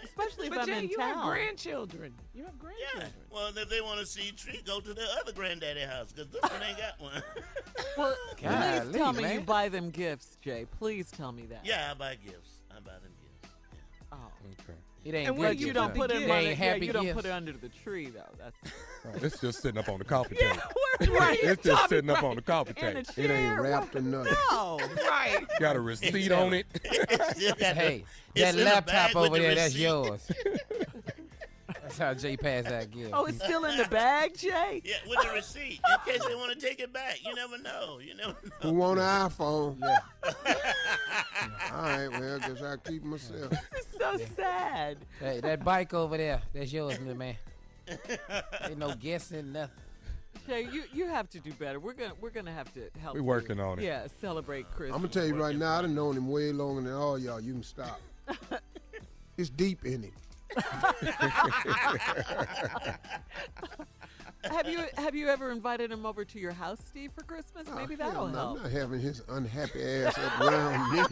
Especially if But I'm Jay, in you town. have grandchildren. You have Yeah. grandchildren. Well, if they want to see a tree, go to their other granddaddy house, because this one ain't got one. Well, please Golly, tell me man. you buy them gifts, Jay. Please tell me that. Yeah, I buy gifts. I buy them gifts. Oh. Okay. It ain't And good what But you gifts, don't huh? put it They under, ain't happy you don't gifts. put it under the tree though. That's Right, it's just sitting up on the coffee table. right. It's just sitting up on the coffee In a table. It ain't chair. wrapped or nothing. No. Right. Got a receipt on it. Still got Hey, it's that in the laptop bag with over the there, that's receipt. yours. That's how Jay passed that gift. Oh, it's still in the bag, Jay? Yeah, with the receipt, in case they want to take it back. You never know. You never know. Who want an iPhone? Yeah. All right, well, guess I'll keep myself. This is so sad. Hey, that bike over there, that's yours, little man. Ain't no guessing nothing. Jay, you have to do better. We're gonna have to help. We you. working on it. Yeah, celebrate Christmas. I'm going to tell you right now, I done known him way longer than all y'all. You can stop. It's deep in him. Have you ever invited him over to your house, Steve, for Christmas? Maybe Oh, that'll hell no, help. I'm not having his unhappy ass up around me.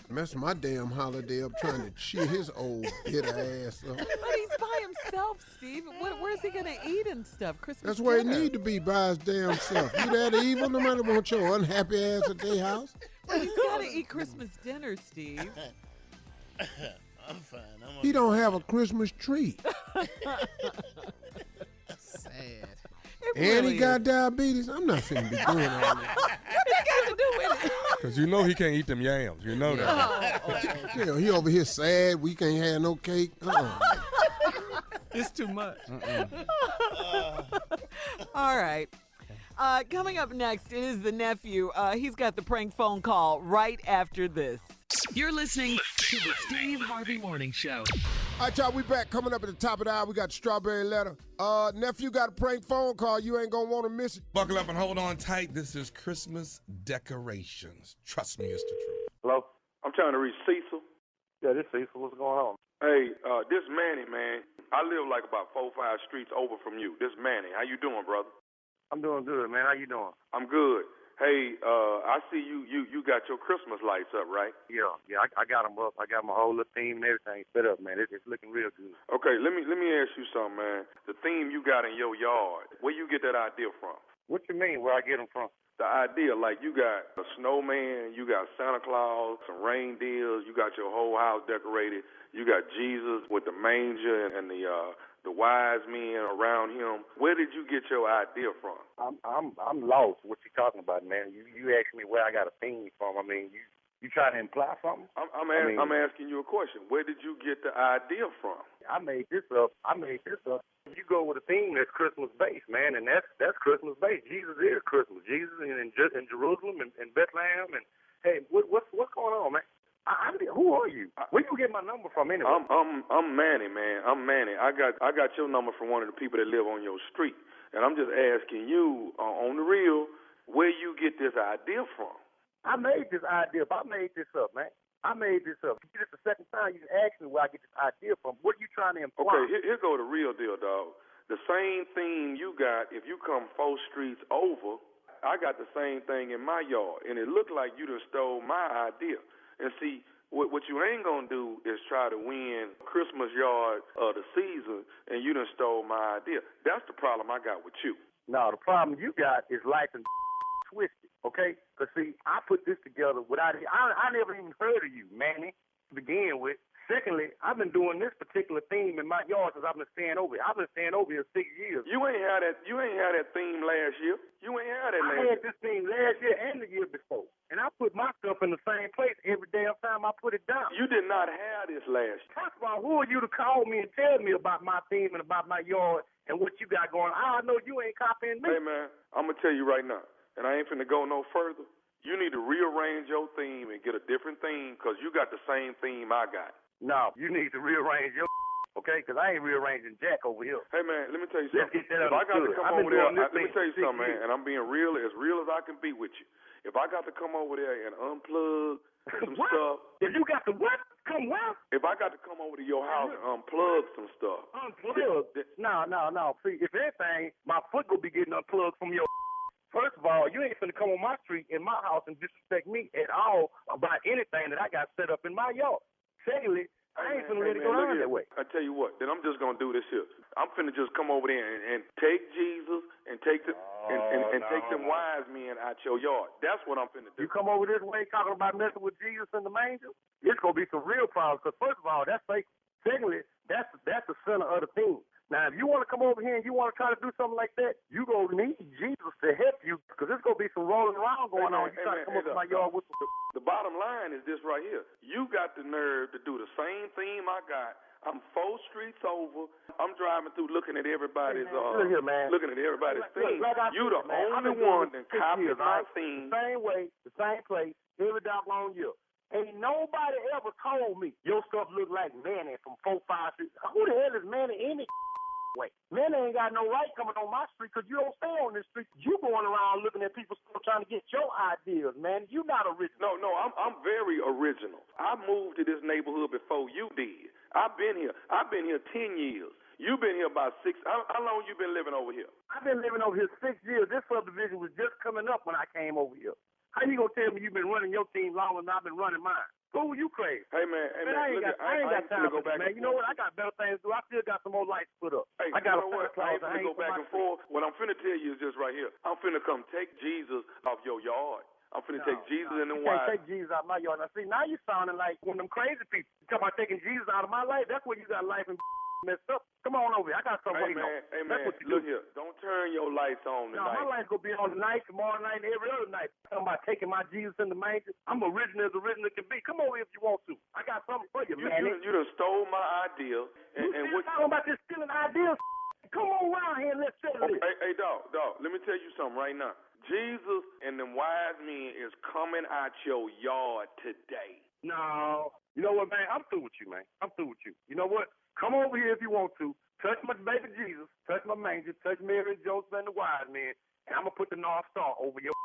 Mess my damn holiday up trying to cheer his old bitter ass up. But he's by himself, Steve. Where's he gonna eat and stuff? Christmas. That's where he dinner. need to be by his damn self. You that evil, no matter what your unhappy ass at their house. Well, he's gotta eat Christmas dinner, Steve. I'm fine. He don't have a Christmas tree. Sad. It And really he is. got diabetes. I'm not finna be doing all that. It's got to do with it. Because you know he can't eat them yams. You know that. Hell, he over here sad. We can't have no cake. It's too much. All right. Coming up next is the nephew. He's got the prank phone call right after this. You're listening to the Steve Harvey Morning Show. All right, y'all, we back. Coming up at the top of the hour, we got Strawberry Letter. Nephew got a prank phone call. You ain't gonna want to miss it. Buckle up and hold on tight. This is Christmas decorations. Trust me, it's the truth. Hello? I'm trying to reach Cecil. Yeah, this Cecil. What's going on? Hey, this Manny, man. I live like about 4 or 5 streets over from you. This Manny. How you doing, brother? I'm doing good, man. How you doing? I'm good. Hey, I see you got your Christmas lights up, right? Yeah, I got them up. I got my whole little theme and everything set up, man. It's looking real good. Okay, let me ask you something, man. The theme you got in your yard, where you get that idea from? What you mean, where I get them from? The idea, like you got a snowman, you got Santa Claus, some reindeers, you got your whole house decorated, you got Jesus with the manger and the the wise men around him. Where did you get your idea from? I'm lost. What you talking about, man? You asking me where I got a theme from? I mean, you trying to imply something? I'm asking you a question. Where did you get the idea from? I made this up. You go with a theme that's Christmas based, man, and that's Christmas based. Jesus is Christmas. Jesus in Jerusalem and Bethlehem, and hey, what's going on, man? Who are you? Where you get my number from anyway? I'm Manny, man. I'm Manny. I got your number from one of the people that live on your street, and I'm just asking you on the real where you get this idea from. I made this idea up. I made this up, man. I made this up. This is the second time you asked me where I get this idea from. What are you trying to imply? Okay, here go the real deal, dog. The same theme you got, if you come 4 streets over, I got the same thing in my yard, and it looked like you done stole my idea. And see, what you ain't gonna do is try to win Christmas yard of the season, and you done stole my idea. That's the problem I got with you. No, the problem you got is life and twisted, okay? Because, see, I put this together without it. I never even heard of you, Manny, to begin with. Secondly, I've been doing this particular theme in my yard since I've been staying over here. I've been staying over here 6 years. You ain't had that theme last year. You ain't had that last year. I had this theme last year and the year before. And I put my stuff in the same place every damn time I put it down. You did not have this last year. First of all, who are you to call me and tell me about my theme and about my yard and what you got going on? I know you ain't copying me. Hey, man, I'm going to tell you right now, and I ain't finna go no further. You need to rearrange your theme and get a different theme because you got the same theme I got. No, you need to rearrange your okay? Because I ain't rearranging Jack over here. Hey, man, let me tell you something. Let's get that if I got to come over there, let me tell you something, years. man, and I'm being real as I can be with you. If I got to come over there and unplug some stuff. If you got to what? Come what? If I got to come over to your house and unplug some stuff. Unplug? No. See, if anything, my foot will be getting unplugged from your First of all, you ain't finna come on my street in my house and disrespect me at all about anything that I got set up in my yard. Secondly, I ain't finna let it go down that way. I tell you what, then I'm just gonna do this here. I'm finna just come over there and take Jesus and take the take them wise men out your yard. That's what I'm finna do. You come over this way talking about messing with Jesus and the manger, it's gonna be some real problems. Because first of all, that's fake. Secondly, that's the center of the thing. Now, if you want to come over here and you want to try to do something like that, you gonna need Jesus to help you because there's gonna be some rolling around going on. You try to come up to my yard with the bottom line is this right here. You got the nerve to do the same theme I got. I'm 4 streets over. I'm driving through looking at everybody's looking at everybody's theme. You the only one that copied my theme. The same way, the same place, every doggone year. Ain't nobody ever told me your stuff look like Manny from 4-5 streets. Who the hell is Manny any way? Manny ain't got no right coming on my street because you don't stay on this street. You going around looking at people still trying to get your ideas, man. You not original. No, I'm very original. I moved to this neighborhood before you did. I've been here 10 years. You've been here about 6. How long you been living over here? I've been living over here 6 years. This subdivision was just coming up when I came over here. How you gonna tell me you've been running your team longer than I've been running mine? Who you crazy? Hey man, I ain't got time for this, man. You know what? I got better things to do. I still got some more lights put up. Hey, I got you know what? I ain't finna go back and forth. What I'm finna tell you is just right here. I'm finna come take Jesus off your yard. I'm finna take Jesus in the wire. You can't take Jesus out of my yard. Now see, now you sounding like one of them crazy people. You talking about taking Jesus out of my life? That's where you got life and messed up. Come on over here. I got something waiting on. Hey, man, look here. Don't turn your lights on tonight. No, my lights gonna be on tonight, tomorrow night, and every other night. Talking about taking my Jesus in the manger. I'm original as original can be. Come over here if you want to. I got something for you, man. You done stole my idea. And what talking about this stealing ideas? Come on around here and let's settle this. Hey, dog. Let me tell you something right now. Jesus and them wise men is coming out your yard today. No. You know what, man? I'm through with you, man. I'm through with you. You know what? Come over here if you want to. Touch my baby Jesus. Touch my manger. Touch Mary and Joseph and the wise men. And I'm going to put the North Star over your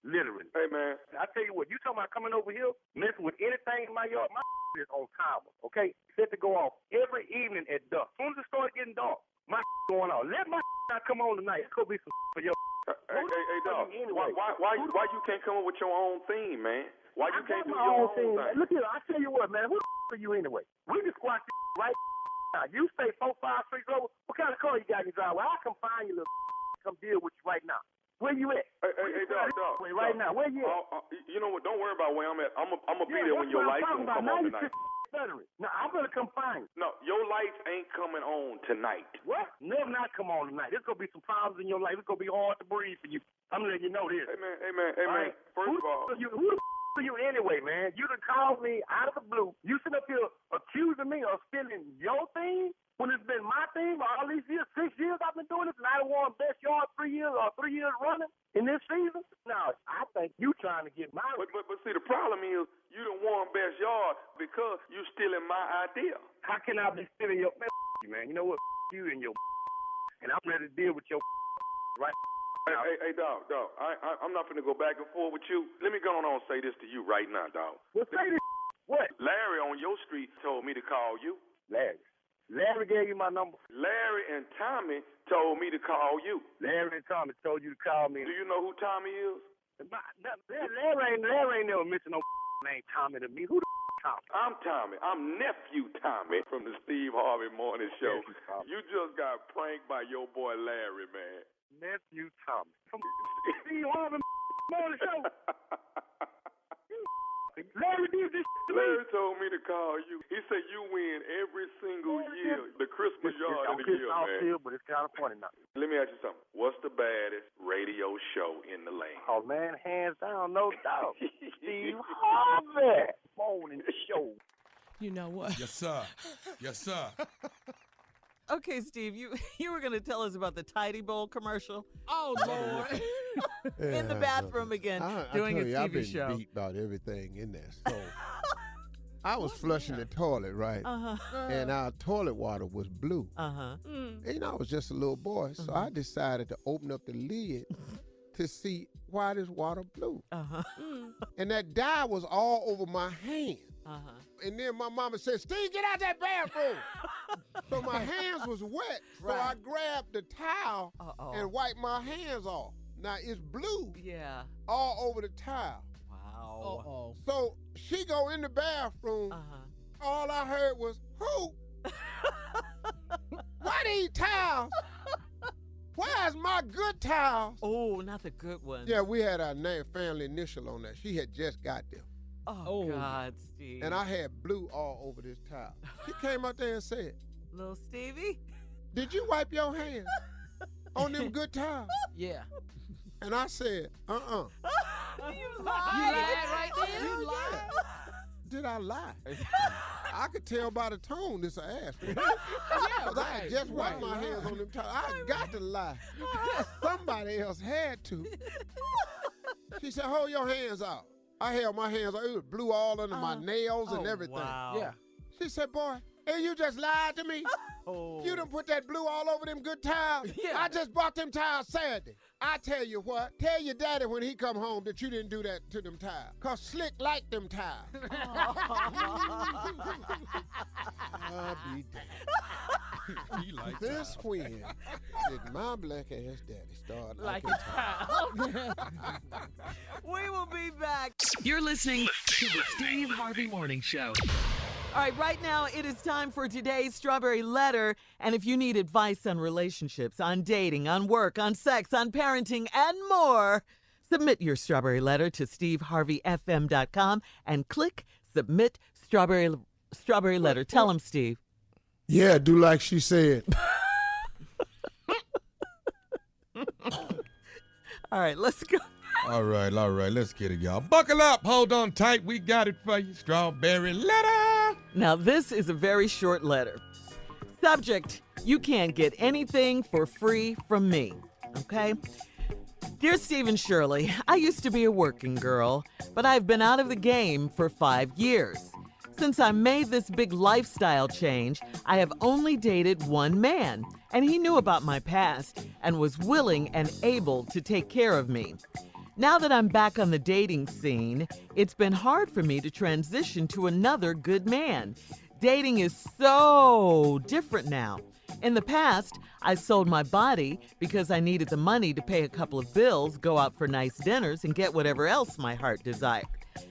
literally. Hey, man. I tell you what, you talking about coming over here, messing with anything in my yard, my is on timer, okay? Set to go off every evening at dusk. As soon as it starts getting dark, my going off. Let my not come on tonight. It's going to be some for your Hey, dog. Anyway. Why you can't come up with your own theme, man? Why you can't do your own thing? Look here, I tell you what, man. Who the are you anyway? We can squash right now. You stay 4-5 streets over. What kind of car you got in your driveway? I'll come find you, little come deal with you right now. Where you at? Hey, dog. Right now, where you at? You know what? Don't worry about where I'm at. I'm gonna be there when your lights come on tonight. stuttering. Now, I'm going to come find you. No, your lights ain't coming on tonight. What? Never not come on tonight. There's going to be some problems in your life. It's going to be hard to breathe for you. I'm letting you know this. Hey, man. Right? First of all. Who the are you anyway, man? You done called me out of the blue. You sitting up here accusing me of stealing your thing when it's been my thing all these years, 6 years I've been doing this, and I done won best yard 3 years running in this season? No, I think you trying to get my... But see, the problem is you done won best yard because you stealing my idea. How can I be stealing your... Man, you know what? You and your... And I'm ready to deal with your... Right? Hey, dog. I'm not finna go back and forth with you. Let me go on and say this to you right now, dog. Well, say this. What? Larry on your street told me to call you. Larry gave you my number. Larry and Tommy told me to call you. Larry and Tommy told you to call me. Do you know who Tommy is? Larry ain't never mentioned no name Tommy to me. Who the Tommy? I'm Tommy. I'm nephew Tommy from the Steve Harvey Morning Show. You just got pranked by your boy Larry, man. Nephew Tommy. From Steve Harvey Morning Show. Larry did this to me. Larry told me to call you. He said you win every single year the Christmas yard of the year, man. But it's kind of funny now. Let me ask you something. What's the baddest radio show in the land? Oh, man, hands down, no doubt. Steve Harvey Morning Show. You know what? Yes, sir. Yes, sir. Okay, Steve, you were going to tell us about the Tidy Bowl commercial. Oh, Lord. In the bathroom again, doing a TV show. I've been beat about everything in there. So I was flushing the toilet, right? And our toilet water was blue. And, I was just a little boy, so I decided to open up the lid to see why this water blue. And that dye was all over my hand. And then my mama said, Steve, get out that bathroom. So my hands was wet. So I grabbed the towel and wiped my hands off. Now it's blue all over the towel. Wow. So she go in the bathroom. All I heard was, who? Why these towels? Why is my good towels? Oh, not the good ones. Yeah, we had our name, family initial on that. She had just got them. Oh, God, Steve. And I had blue all over this towel. She came out there and said, Little Stevie? Did you wipe your hands on them good towels? Yeah. And I said, You lied right there? You lied. Did I lie? I could tell by the tone this an ass. Because I had just wiped my hands on them towels. I got to lie. Somebody else had to. She said, hold your hands out. I held my hands out. It was blue all under my nails and everything. Wow. Yeah. She said, boy, and you just lied to me? You done put that blue all over them good towels? Yeah. I just bought them towels Saturday. I tell you what, tell your daddy when he come home that you didn't do that to them towels. Because Slick liked them towels. I'll be damned. He liked This towels. when did my black ass daddy start Like liking a We will be back. You're listening to the Steve Harvey Morning Show. All right, right now it is time for today's Strawberry Letter. And if you need advice on relationships, on dating, on work, on sex, on parenting, and more, submit your Strawberry Letter to steveharveyfm.com and click Submit Strawberry Letter. Tell him, Steve. Yeah, do like she said. All right, let's go. All right, let's get it, y'all. Buckle up, hold on tight, we got it for you. Strawberry Letter. Now, this is a very short letter. Subject, you can't get anything for free from me, okay? Dear Steve and Shirley, I used to be a working girl, but I've been out of the game for 5 years. Since I made this big lifestyle change, I have only dated one man, and he knew about my past and was willing and able to take care of me. Now that I'm back on the dating scene, it's been hard for me to transition to another good man. Dating is so different now. In the past, I sold my body because I needed the money to pay a couple of bills, go out for nice dinners, and get whatever else my heart desired.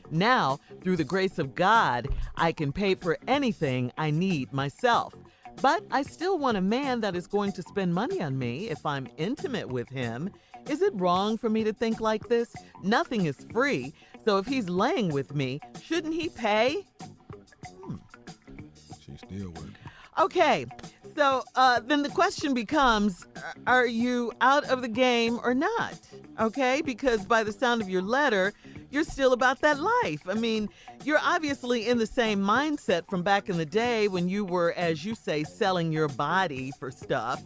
Now, through the grace of God, I can pay for anything I need myself. But I still want a man that is going to spend money on me if I'm intimate with him. Is it wrong for me to think like this? Nothing is free, so if he's laying with me, shouldn't he pay? Still working. Okay, so then the question becomes, are you out of the game or not? Okay, because by the sound of your letter, you're still about that life. I mean, you're obviously in the same mindset from back in the day when you were, as you say, selling your body for stuff.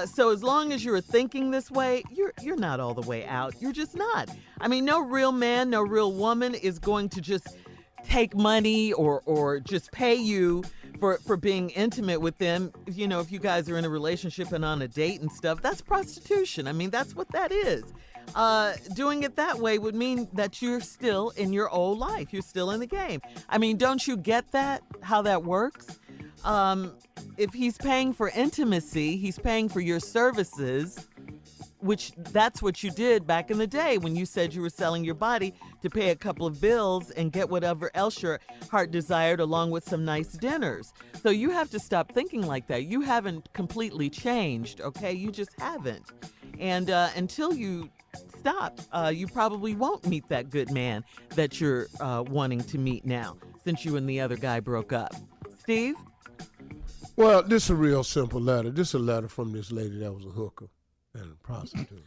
So as long as you're thinking this way, you're not all the way out. You're just not. I mean, no real man, no real woman is going to just take money or just pay you for being intimate with them. You know, if you guys are in a relationship and on a date and stuff, that's prostitution. I mean, that's what that is. Doing it that way would mean that you're still in your old life. You're still in the game. I mean, don't you get that, how that works? If he's paying for intimacy, he's paying for your services, which that's what you did back in the day when you said you were selling your body to pay a couple of bills and get whatever else your heart desired along with some nice dinners. So you have to stop thinking like that. You haven't completely changed, okay? You just haven't. And until you stop, you probably won't meet that good man that you're wanting to meet now since you and the other guy broke up. Steve? Well, this is a real simple letter. This is a letter from this lady that was a hooker and a prostitute.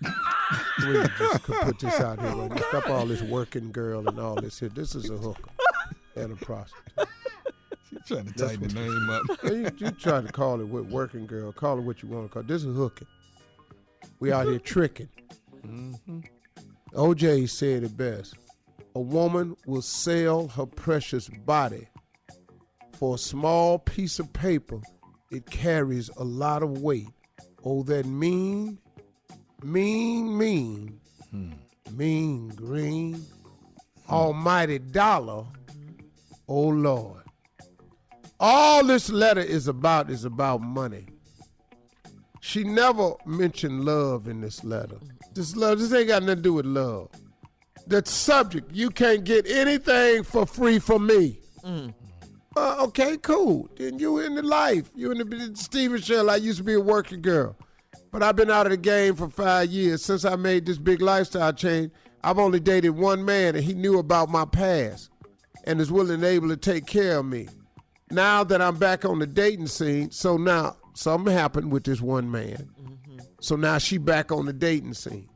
We just could put this out here. Right? Stop all this working girl and all this here. This is a hooker and a prostitute. She's trying to tighten the name up. You try to call it working girl. Call it what you want to call it. This is hooking. We out here tricking. Mm-hmm. OJ said it best. A woman will sell her precious body for a small piece of paper. It carries a lot of weight. Oh, that mean green almighty dollar. Oh, Lord. All this letter is about money. She never mentioned love in this letter. This ain't got nothing to do with love. The subject, you can't get anything for free from me. Okay, cool. Then you in the life. You in the Steve Shirley. I used to be a working girl. But I've been out of the game for 5 years. Since I made this big lifestyle change, I've only dated one man, and he knew about my past and is willing and able to take care of me. Now that I'm back on the dating scene, so now something happened with this one man. Mm-hmm. So now she back on the dating scene.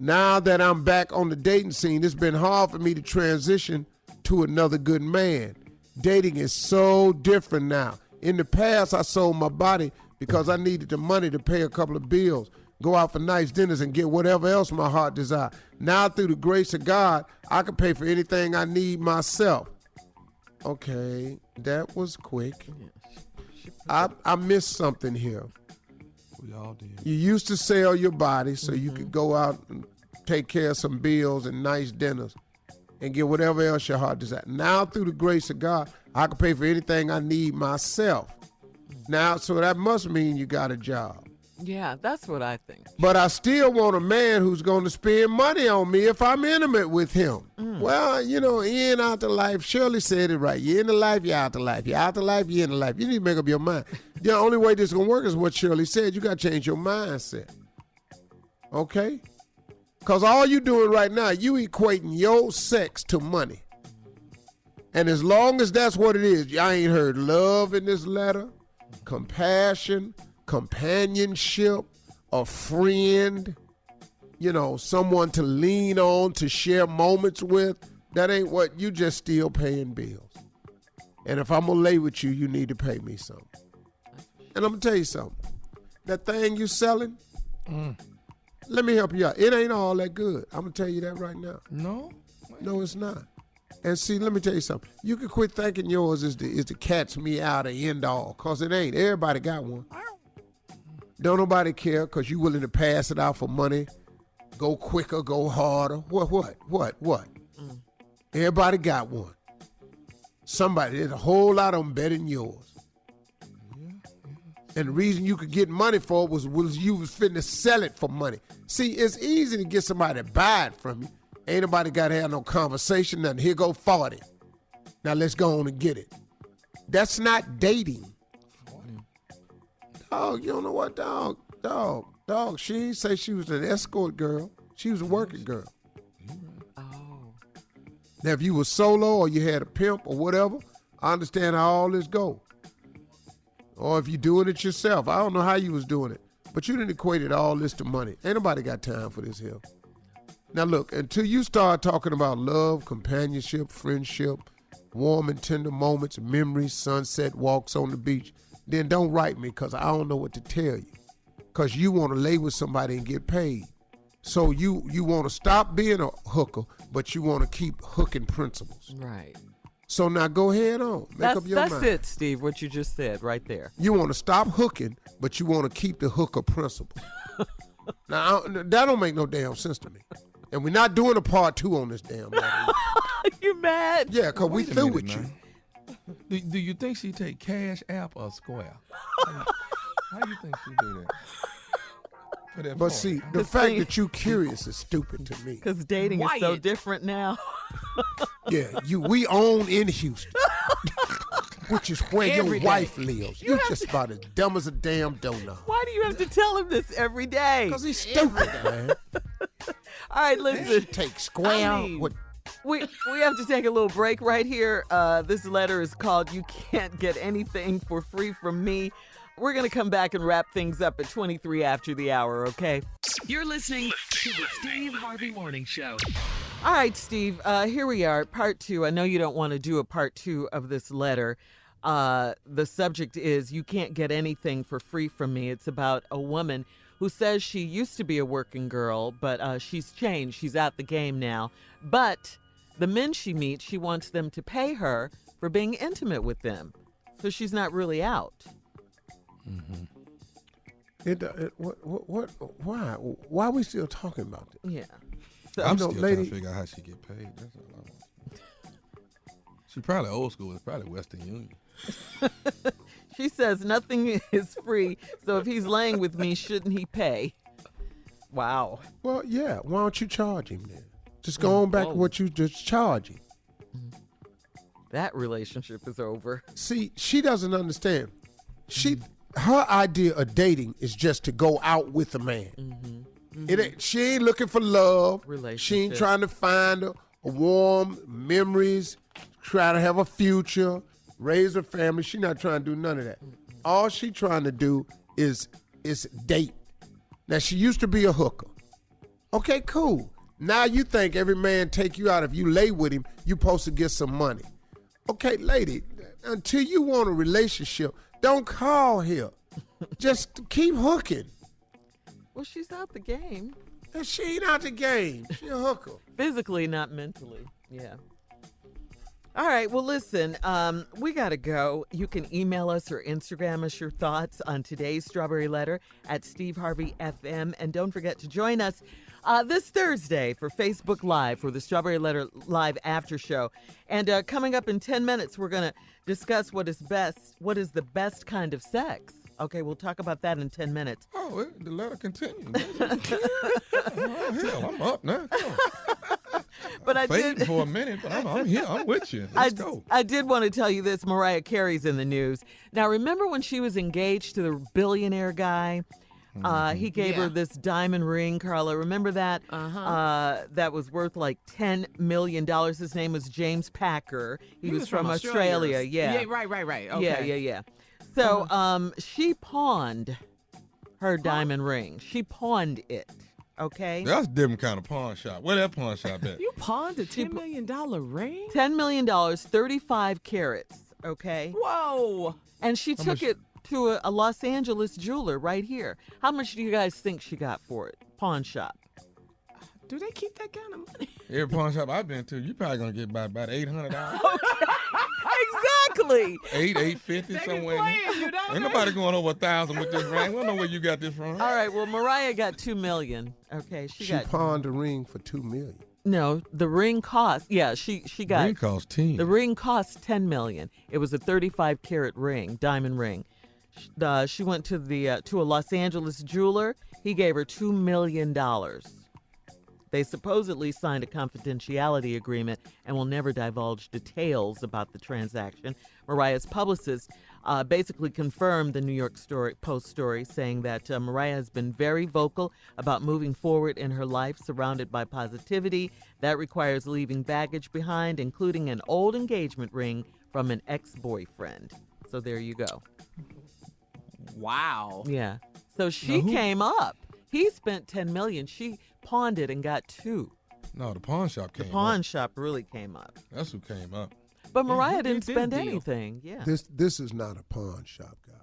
Now that I'm back on the dating scene, it's been hard for me to transition to another good man. Dating is so different now. In the past, I sold my body because I needed the money to pay a couple of bills, go out for nice dinners, and get whatever else my heart desired. Now, through the grace of God, I can pay for anything I need myself. Okay, that was quick. I missed something here. We all did. You used to sell your body so you could go out and take care of some bills and nice dinners and get whatever else your heart desires. Now, through the grace of God, I can pay for anything I need myself. Now, so that must mean you got a job. Yeah, that's what I think. But I still want a man who's going to spend money on me if I'm intimate with him. Well, you know, in, out the life, Shirley said it right. You're in the life, you're out the life. You're out the life, you're in the life. You need to make up your mind. The only way this is going to work is what Shirley said. You got to change your mindset. Okay? Because all you doing right now, you equating your sex to money. And as long as that's what it is, I ain't heard love in this letter, compassion, companionship, a friend, you know, someone to lean on, to share moments with. That ain't what, you just still paying bills. And if I'm going to lay with you, you need to pay me something. And I'm going to tell you something. That thing you selling, let me help you out. It ain't all that good. I'm going to tell you that right now. No? No, it's not. And see, let me tell you something. You can quit thinking yours is the catch me out or end all, because it ain't. Everybody got one. Don't nobody care because you willing to pass it out for money, go quicker, go harder. What? Everybody got one. Somebody, there's a whole lot of them better than yours. And the reason you could get money for it was you was fitting to sell it for money. See, it's easy to get somebody to buy it from you. Ain't nobody got to have no conversation, nothing. Here go 40. Now let's go on and get it. That's not dating. Dog, you don't know what, dog. She didn't say she was an escort girl. She was a working girl. Oh. Now, if you were solo or you had a pimp or whatever, I understand how all this go. Or if you're doing it yourself. I don't know how you was doing it. But you didn't equate all this to money. Ain't nobody got time for this here. Now look, until you start talking about love, companionship, friendship, warm and tender moments, memories, sunset walks on the beach, then don't write me because I don't know what to tell you. Because you want to lay with somebody and get paid. So you want to stop being a hooker, but you want to keep hooking principles. Right. So now go ahead on. Make up your mind. That's it, Steve, what you just said right there. You want to stop hooking, but you want to keep the hooker principle. Now, that don't make no damn sense to me. And we're not doing a part 2 on this damn matter. You mad? Yeah, because we through with you. Do you think she take Cash App or Square? How you think she do that? But see, the fact that you curious is stupid to me. Because dating is so different now. Yeah, we own in Houston, which is where your wife lives. You're just about as dumb as a damn donut. Why do you have to tell him this every day? Because he's stupid, man. All right, listen. Take Square. We have to take a little break right here. This letter is called "You Can't Get Anything for Free from Me." We're going to come back and wrap things up at 23 after the hour, okay? You're listening to the Steve Harvey Morning Show. All right, Steve, here we are, part 2. I know you don't want to do a part 2 of this letter. The subject is "You Can't Get Anything for Free from Me." It's about a woman who says she used to be a working girl, but she's changed. She's out the game now. But the men she meets, she wants them to pay her for being intimate with them. So she's not really out. Why are we still talking about this? Yeah. So, I'm still trying to figure out how she get paid. That's all I want. She probably old school. It's probably Western Union. She says nothing is free, so if he's laying with me, shouldn't he pay? Wow. Well, yeah. Why don't you charge him then? Just go on back to what you just charge him. That relationship is over. See, she doesn't understand. Her idea of dating is just to go out with a man. She ain't looking for love. She ain't trying to find a warm memories, try to have a future, raise a family. She not trying to do none of that. All she trying to do is date. Now, she used to be a hooker. Okay, cool. Now you think every man take you out. If you lay with him, you supposed to get some money. Okay, lady, until you want a relationship, don't call here. Just keep hooking. Well, she's out the game. And she ain't out the game. She a hooker. Physically, not mentally. Yeah. All right. Well, listen, we got to go. You can email us or Instagram us your thoughts on today's Strawberry Letter at Steve Harvey FM. And don't forget to join us this Thursday for Facebook Live for the Strawberry Letter Live After Show. And coming up in 10 minutes, we're going to discuss what is the best kind of sex. Okay, we'll talk about that in 10 minutes. Oh, the letter continues. Oh, hell, I'm up now. But I did for a minute, but I'm here. I'm with you. Let's go. I did want to tell you this. Mariah Carey's in the news. Now, remember when she was engaged to the billionaire guy? He gave her this diamond ring, Carla. Remember that? That was worth like $10 million. His name was James Packer. He was from Australia. Yeah. Right. Okay. Yeah. So she pawned her diamond ring. She pawned it. Okay. That's a different kind of pawn shop. Where that pawn shop at? You pawned a $10 million ring? $10 million, 35 carats. Okay. Whoa. And she took it to a Los Angeles jeweler right here. How much do you guys think she got for it? Pawn shop. Do they keep that kind of money? Every pawn shop I've been to, you probably gonna get by about $800. Exactly. $850 somewhere. Ain't nobody going over 1,000 with this ring. We don't know where you got this from. All right. Well, Mariah got $2 million. Okay, she pawned a ring for $2 million. No, the ring cost. Yeah, she got. The ring cost 10. The ring cost $10 million. It was a 35 carat ring, diamond ring. She went to a Los Angeles jeweler. He gave her $2 million. They supposedly signed a confidentiality agreement and will never divulge details about the transaction. Mariah's publicist basically confirmed the New York Post story, saying that Mariah has been very vocal about moving forward in her life surrounded by positivity. That requires leaving baggage behind, including an old engagement ring from an ex-boyfriend. So there you go. Wow. Yeah. So she came up. He spent $10 million. She pawned it and got 2. No, the pawn shop came The pawn up. shop really came up. That's who came up. But Yeah, Mariah who didn't did this spend deal? anything. Yeah. This is not a pawn shop, guys.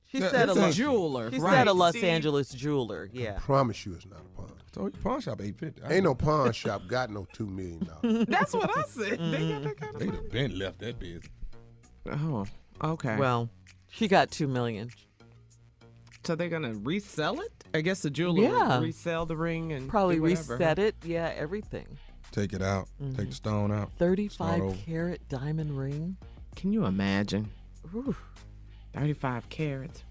She Yeah, said it's a a jeweler. She right. said a Los Steve? Angeles jeweler. I Yeah. promise you it's not a pawn. So your pawn shop $850. Ain't no pawn shop got no $2 million. That's what I said. They got that kind of They'd money. have been left that business. Oh, okay. Well, she got $2 million. So they're gonna resell it? I guess the jeweler Yeah. will resell the ring and Probably do whatever. reset it. Yeah, everything. Take it out. Take the stone out. 35 over. carat diamond ring. Can you imagine? Ooh. 35 carats.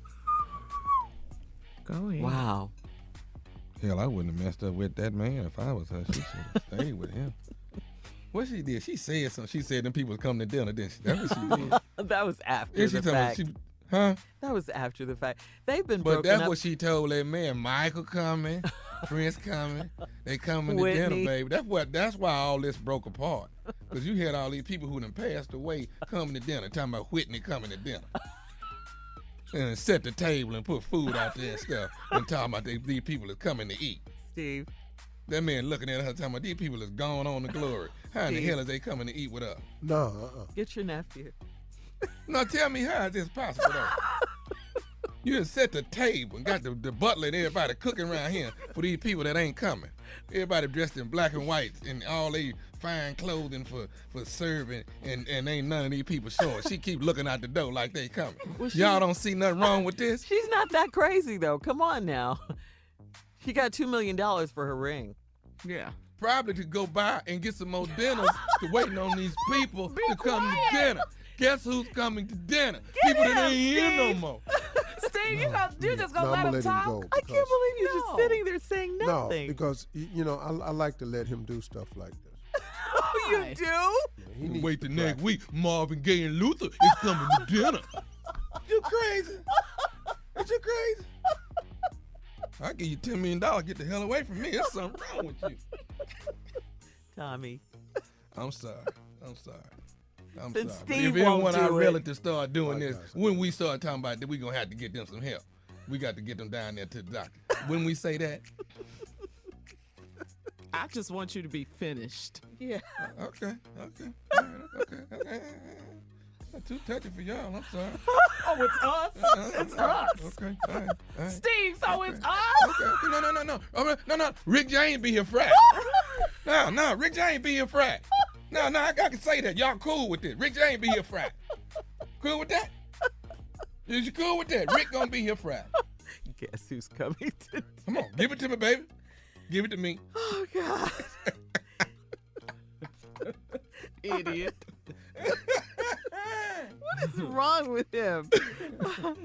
Go ahead. Wow. Hell, I wouldn't have messed up with that man if I was her. She should have stayed with him. What she did? She said something. She said them people was coming to dinner, didn't she? That's what she did. That was after And she the told me fact. huh? That was after the fact. They've been But broken that's up. what she told that man. Michael coming, Prince coming. They coming to dinner, Whitney. baby. That's why all this broke apart. Because you had all these people who done passed away coming to dinner, talking about Whitney coming to dinner. And set the table and put food out there and stuff. And talking about these people is coming to eat. Steve. That man looking at her talking about these people is gone on to glory. How in the Steve. hell is they coming to eat with us? No, Get your nephew. No, tell me how is this possible though? You done set the table and got the butler and everybody cooking around here for these people that ain't coming. Everybody dressed in black and white and all they fine clothing for serving and ain't none of these people showing. She keep looking out the door like they coming. Well, Y'all don't see nothing wrong with this? She's not that crazy, though. Come on now. She got $2 million for her ring. Yeah. Probably to go by and get some more dinners to waiting on these people to come to dinner. Guess who's coming to dinner? People that ain't here no more. Steve, you just no, gonna I'm let gonna him let him talk? go. I can't because- believe you're just No. sitting there saying No, nothing. because I like to let him do stuff like this. Oh, you do? He needs Wait to the next practice. week, Marvin Gaye and Luther is coming to dinner. You crazy? Is you crazy? I give you $10 million, get the hell away from me. There's something wrong with you. Tommy. I'm sorry. I'm sorry. I'm Then sorry. Steve But if any won't one of our do it. relatives start doing I this, got it. when we start talking about that, we're going to have to get them some help. We got to get them down there to the doctor. When we say that, I just want you to be finished. Yeah. okay. All right, okay. Not too touchy for y'all. I'm sorry. Oh, it's us? It's us. Okay. All right. Steve, so it's us? Okay. No. No. Rick James be here Friday. No. Rick James be here Friday. No. I can say that. Y'all cool with this. Rick James be here Friday. Cool with that? Is you cool with that? Rick gonna be here Friday. Guess who's coming to Come on, give it to me, baby. Give it to me. Oh, God. Idiot. What is wrong with him? All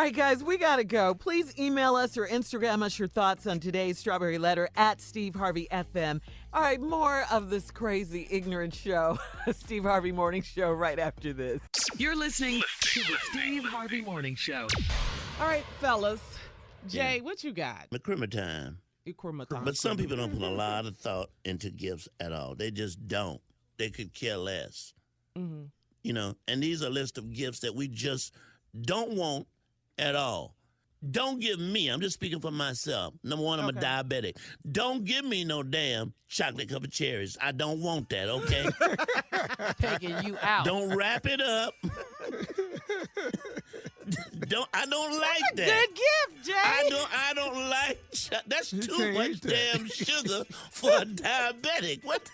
right, guys, we got to go. Please email us or Instagram us your thoughts on today's Strawberry Letter at Steve Harvey FM. All right, more of this crazy, ignorant show, Steve Harvey Morning Show, right after this. You're listening to the Steve Harvey Morning Show. All right, fellas. Jay, what you got? The Christmas time. But some people don't put a lot of thought into gifts at all. They just don't. They could care less. Mm-hmm. You know, and these are a list of gifts that we just don't want at all. Don't give me, I'm just speaking for myself. Number one, I'm a diabetic. Don't give me no damn chocolate covered cherries. I don't want that, okay? Taking you out. Don't wrap it up. I don't like that. Good gift, Jay. I don't like that's You too can't much eat that. damn sugar for a diabetic. What?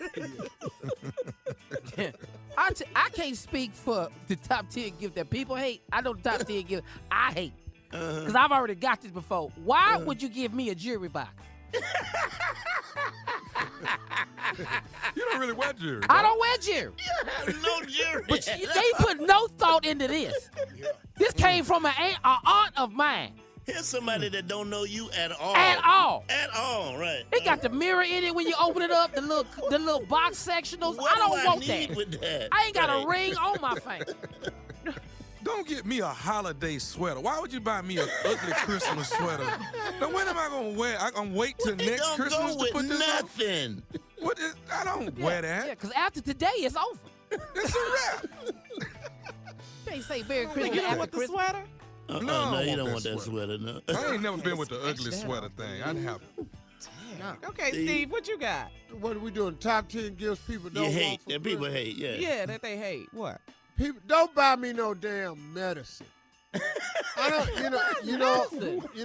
I can't speak for the top 10 gift that people hate. I know the top 10 gift I hate. Because I've already got this before. Why would you give me a jewelry box? You don't really wear jewelry. I don't wear jewelry. You have no jewelry. But they put no thought into this. This came from an aunt of mine. Here's somebody that don't know you at all. At all. At all, right. It got the mirror in it when you open it up, the little box sectionals. What I don't do I want need that. with that? I ain't got a Right. ring on my finger. Don't get me a holiday sweater. Why would you buy me an ugly Christmas sweater? Now, when am I going to wear? I'm going to wait till It next don't Christmas go to with put this nothing. on? What is, I don't wear that. Yeah, because after today, it's over. It's a wrap. They say Merry So Christmas you don't after want the Christmas. sweater? No, you don't want that sweater. No. I ain't never been with the ugly sweater thing. I'd have it. Okay, Steve, what you got? What are we doing? Top 10 gifts people don't You want hate. for That people Christmas? hate, yeah. Yeah, that they hate. What? People don't buy me no damn medicine. I don't,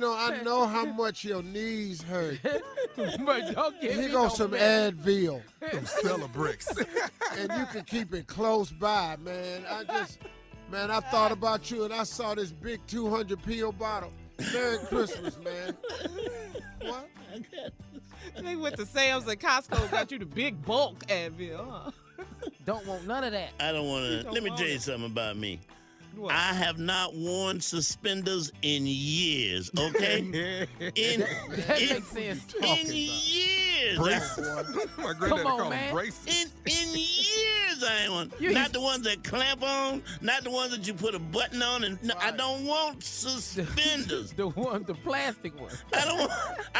I know how much your knees hurt. But don't give Here me goes no some medicine. Advil. Some Celebricks. And you can keep it close by, man. I thought about you and I saw this big 200 pill bottle. Merry Christmas, man. What? They went to Sam's and Costco, got you the big bulk Advil, huh? Don't want none of that. I don't want to. Let me tell you something about me. What? I have not worn suspenders in years, okay? in years. Braces. My granddaddy called them braces. In years, I ain't one. Not the ones that clamp on, not the ones that you put a button on, and I don't want suspenders. the plastic ones. I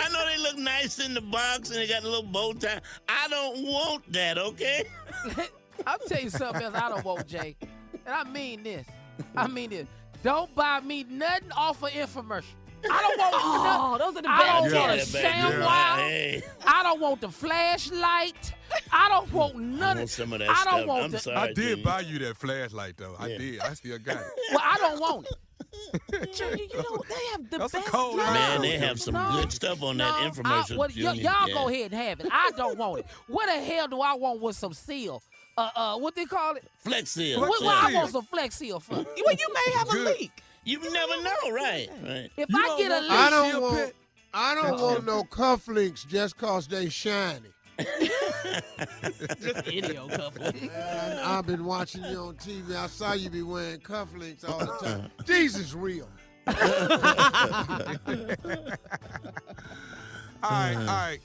know they look nice in the box and they got a little bow tie. I don't want that, okay? I'll tell you something else I don't want, Jay. And I mean this. Don't buy me nothing off of infomercial. I don't want nothing. Those are the I best. don't want a ShamWow. I don't want the flashlight. I don't want none of some of that I don't stuff. want I'm the, sorry, I did Junior. buy you that flashlight, though. I did. I still got it. Well, I don't want it. Junior, they have the That's a best cold stuff. Man, they have some good stuff on that infomercial. Y'all Junior. go ahead and have it. I don't want it. What the hell do I want with some seal? What they call it? Flex Seal. What I want some Flex Seal for? Well, you may have a leak. You never know, right? If I get a leak, I don't want no cufflinks just cause they shiny. Just any old couple. Man, I've been watching you on TV. I saw you be wearing cufflinks all the time. These is real. All right.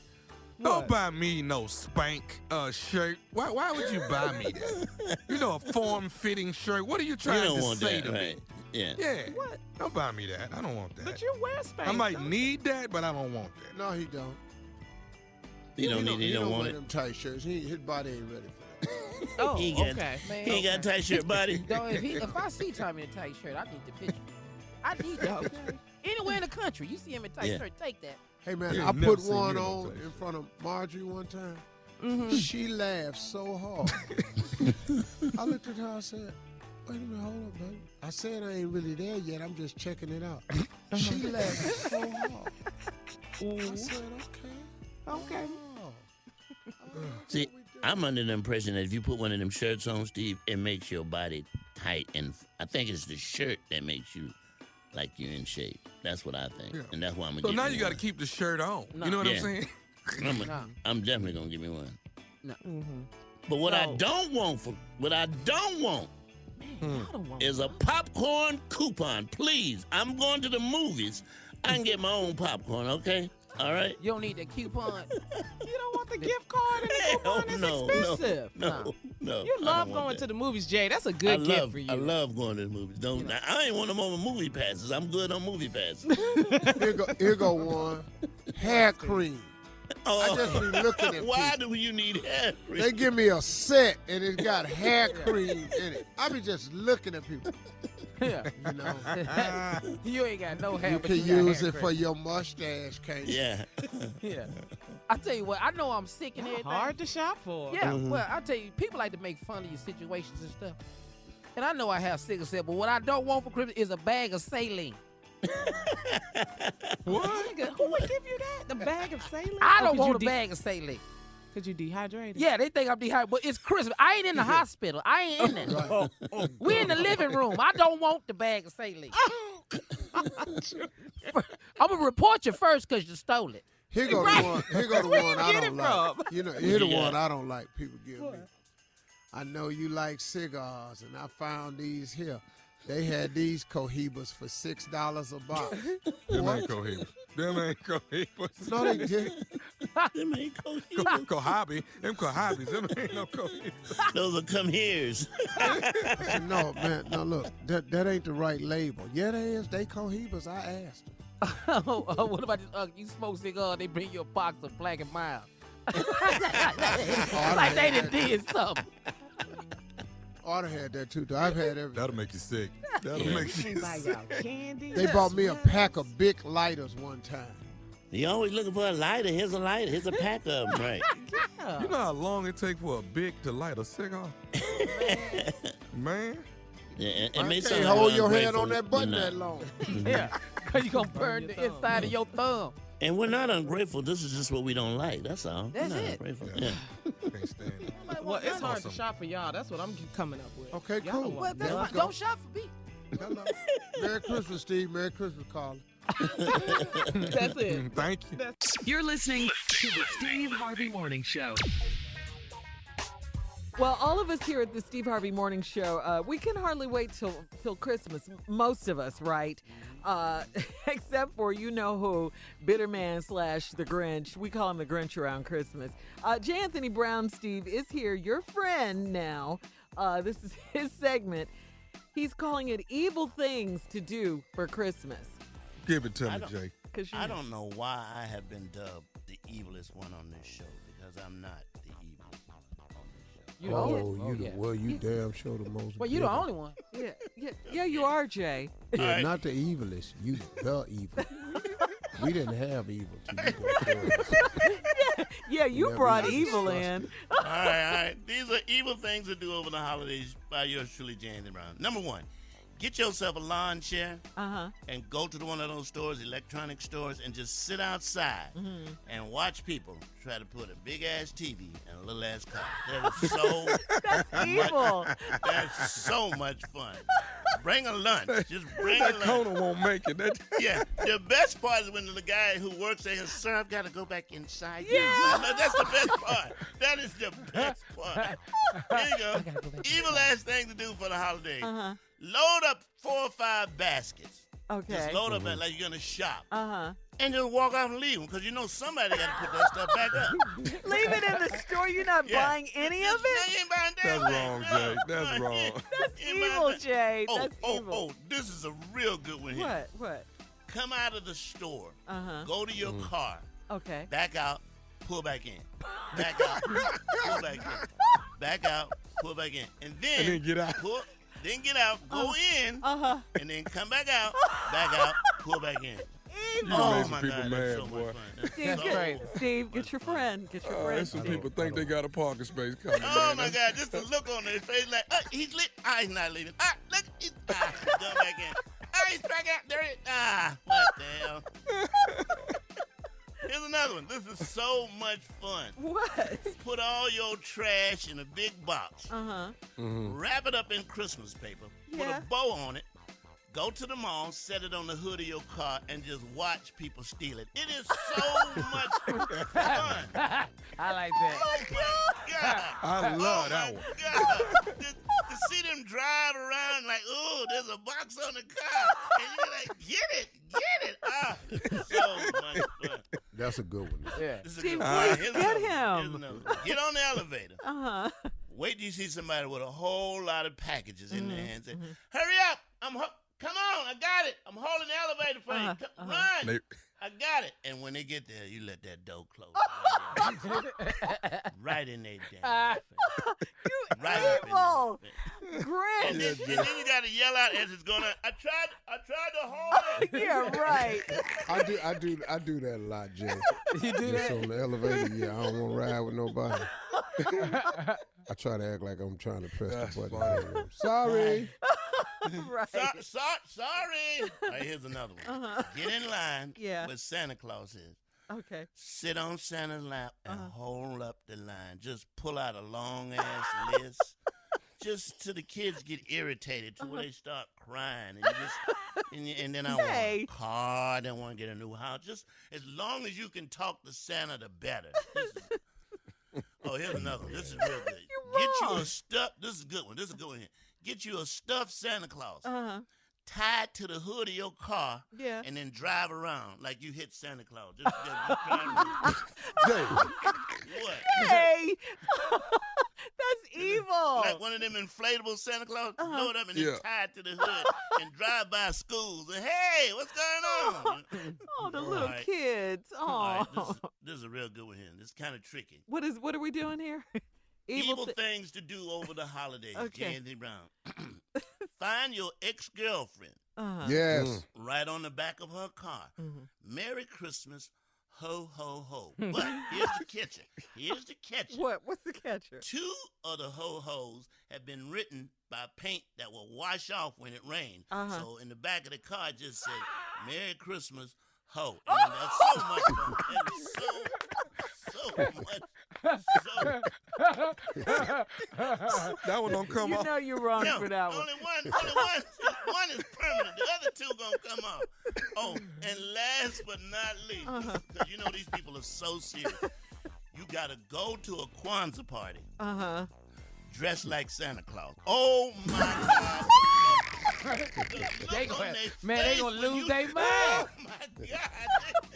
Don't buy me no Spank shirt. Why would you buy me that? You know, a form-fitting shirt. What are you trying don't to want say that, to right? me? Yeah. Yeah. What? Don't buy me that. I don't want that. But you wear Spank. I might need that, but I don't want that. No, he don't. He don't want wear it. them tight shirts. His body ain't ready for that. Oh, He ain't okay. He ain't got a tight shirt body. if I see Tommy in a tight shirt, I need the picture. I need that picture. Anywhere in the country, you see him in a tight shirt, take that. Hey, man, You I ain't never put seen one me in no on tight in front of Marjorie one time. Mm-hmm. She laughed so hard. I looked at her, I said, wait a minute, hold up, baby. I said I ain't really there yet. I'm just checking it out. She laughed so hard. I said, okay. See, I'm under the impression that if you put one of them shirts on, Steve, it makes your body tight. And I think it's the shirt that makes you like you're in shape. That's what I think. Yeah. And that's why I'm going So to get now me you got to one. keep the shirt on. No. You know what Yeah. I'm saying? I'm definitely going to give me one. No. But what I don't want is a popcorn coupon. Please, I'm going to the movies. I can get my own popcorn, okay? All right? You don't need the coupon. You don't want the gift card and the coupon. It's expensive. No. You love going to the movies, Jay. That's a good gift for you. I love going to the movies. I ain't want no more movie passes. I'm good on movie passes. Here go one. Hair cream. I just be looking at Why people. do you need hair cream? They give me a set and it's got hair cream in it. I be just looking at people. Yeah. You know. You ain't got no hair. You but can you got use hair it for your mustache, can't you? Yeah. Yeah. I tell you what, I know I'm sick and everything. Hard to shop for. Yeah, well, I tell you, people like to make fun of your situations and stuff. And I know I have sickle cell, but what I don't want for Christmas is a bag of saline. What? Who would give you that? The bag of saline? I don't want a bag of saline. Because you dehydrated? Yeah, they think I'm dehydrated, but it's Christmas. I ain't in the hospital. I ain't in there. We're in the living room. I don't want the bag of saline. I'm going to report you first because you stole it. Here go the one. Here go the one I get don't it like. from? You know, here the one I don't like. People give me. I know you like cigars, and I found these here. They had these cohibas for $6 a box. Them ain't cohibas. Them ain't cohibas. No, they did. Them ain't cohibas. Cohibi. Them cohibis. Them ain't no cohibas. Those are come here's. I said, no, man. No, look, that ain't the right label. Yeah, they is. They cohibas. I asked them. What about this? You smoke cigar, they bring you a box of Black and Mild. Like they done did something. Oughta had that too. Though. I've had everything. That'll make you sick. That'll Yeah. make They sense. buy y'all candy. They bought me a pack of big lighters one time. You always looking for a lighter. Here's a lighter. Here's a pack of them, right? You know how long it takes for a big to light a cigar? Man. Yeah, it I may can't sound hold your hand ungrateful, on that but button not. that long. Yeah, because you're going to burn the inside of your thumb. And we're not ungrateful. This is just what we don't like. That's all. That's we're not it. ungrateful. Yeah. Can't stand it. Well, it's hard to shop for y'all. That's what I'm coming up with. Okay, Y'all cool. don't Well, want that's none. fine. Don't shop for me. Hello. Merry Christmas, Steve. Merry Christmas, Carla. That's it. Thank you. You're listening to the Steve Harvey Morning Show. Well, all of us here at the Steve Harvey Morning Show, we can hardly wait till Christmas. Most of us, right? Except for you know who, Bitterman / the Grinch. We call him the Grinch around Christmas. J. Anthony Brown, Steve, is here, your friend now. This is his segment. He's calling it evil things to do for Christmas. Give it to me, Jay. I don't know why I have been dubbed the evilest one on this show because I'm not the evilest one on this show. You damn sure the most. Well, you the only one. Yeah, you are, Jay. Yeah, not the evilest. You the evil. We didn't have evil till you got yours. Yeah, you Never brought even evil discussed in. All right. These are evil things to do over the holidays by yours truly, J. Anthony Brown. Number one, get yourself a lawn chair and go to one of those stores, electronic stores, and just sit outside and watch people try to put a big-ass TV in a little-ass car. That is so That's evil. That's so much fun. Bring a lunch. Just bring a That lunch. Kona won't make it. Yeah, the best part is when the guy who works there says, "Sir, I've got to go back inside." Yeah. That's the best part. That is the best part. Here you go. Evil ass thing to do for the holidays. Load up 4 or 5 baskets. Okay. Just load up like you're gonna shop. Uh-huh. And just walk out and leave them because you know somebody got to put that stuff back up. Leave it in the store. You're not buying any of No, it? you ain't buying that That's thing. wrong, No. Jay. That's wrong. That's You ain't buying evil, that. Jay. That's evil. Oh, this is a real good one here. What? Come out of the store. Uh-huh. Go to your car. Okay. Back out. Pull back in. Back out. Pull back in. Back out. Pull back in. And then get out. Then get out. Go in. And then come back out. Back out. Pull back in. You Oh made some my people God, mad, that's so boy. much fun. That's Steve, so Steve, get your friend. Get your friend. And some Steve. people think they got a parking space coming. Oh man. my God! Just the look on their face, like, he's lit. He's not leaving. Look, he's going back in. He's back out there. What the hell? Here's another one. This is so much fun. What? Put all your trash in a big box. Wrap it up in Christmas paper. Put Yeah. a bow on it. Go to the mall, set it on the hood of your car, and just watch people steal it. It is so much fun. I like that. Oh my God. I love that one. God. To see them drive around like, oh, there's a box on the car. And you're like, get it. So much fun. That's a good one. Yeah. This is a Steve, good one. please Here's get another one. him. Here's another one. Get on the elevator. Uh-huh. Wait till you see somebody with a whole lot of packages in their hands. Say, hurry up. Come on. I got it. I'm holding the elevator for you. Run. I got it. And when they get there, you let that door close. Right in their damn face. Right Evil. up in their face. Grinch. And then you got to yell out as it's going on. I tried to hold it. Yeah, right. I do that a lot, Jay. You do Just that? on the elevator, yeah, I don't want to ride with nobody. I try to act like I'm trying to press That's the button. funny. Sorry. Right. Sorry. All right, here's another one. Get in line Yeah. where Santa Claus is. Okay. Sit on Santa's lap and hold up the line. Just pull out a long-ass list. Just till the kids get irritated to where they start crying. And then I want a car. Then I want to get a new house. Just as long as you can talk to Santa, the better. Here's another one. This is real good. Get you a stuffed. This is a good one. This is a good one here. Get you a stuffed Santa Claus. Tied to the hood of your car. Yeah. And then drive around like you hit Santa Claus. Just drive Jay, what? Hey. That's evil. Like one of them inflatable Santa Claus, load up and then tie it to the hood and drive by schools and hey, what's going on? Oh, the little kids. Oh. All right, this is a real good one here. This is kind of tricky. What are we doing here? Evil things to do over the holidays. Okay. J. Anthony Brown. find your ex-girlfriend. Yes. Right on the back of her car. Merry Christmas, ho, ho, ho. Hmm. But here's the catcher. Here's the catcher. What's the catcher? 2 of the ho-hos have been written by paint that will wash off when it rains. So in the back of the car, it just says, Merry Christmas, ho. I mean, that's so much fun. That is so much. That one don't come off. You know you're wrong for that one. Only one is permanent. The other 2 gonna come off. Oh, and last but not least, because you know these people are so serious. You gotta go to a Kwanzaa party. Dressed like Santa Claus. Oh my God. They gonna lose their mind. Oh my God.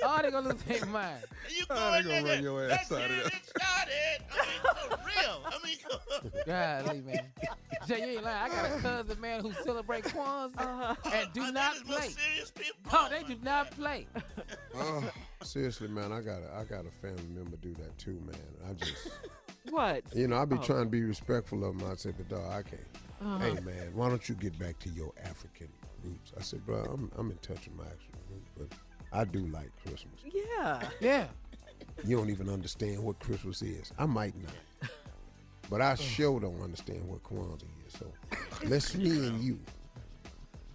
Oh, they gonna lose their mind. You They going gonna run your ass out of there. It started. I mean, for real. Golly, man. Jay, you ain't lying. I got a cousin, man, who celebrate Kwanzaa and do not play. Oh, they do not play. Oh, seriously, man, I got a family member do that too, man. I just What? You know, I be trying to be respectful of them. I say, but dog, I can't. Hey, man, why don't you get back to your African roots? I said, bro, I'm in touch with my actual roots, but I do like Christmas. Yeah. You don't even understand what Christmas is. I might not. But I sure don't understand what Kwanzaa is. So let's me and you.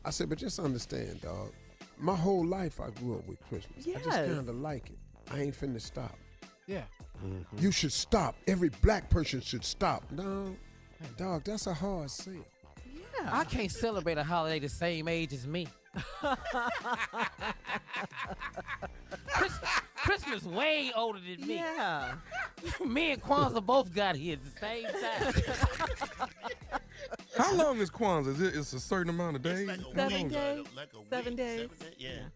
I said, but just understand, dog. My whole life I grew up with Christmas. I just kind of like it. I ain't finna stop. Yeah. You should stop. Every black person should stop. No, dog, that's a hard sell. Yeah. I can't celebrate a holiday the same age as me. Christmas way older than me. Yeah. Me and Kwanzaa both got here at the same time. How long is Kwanzaa? It's a certain amount of days? 7 days. 7 days. Yeah.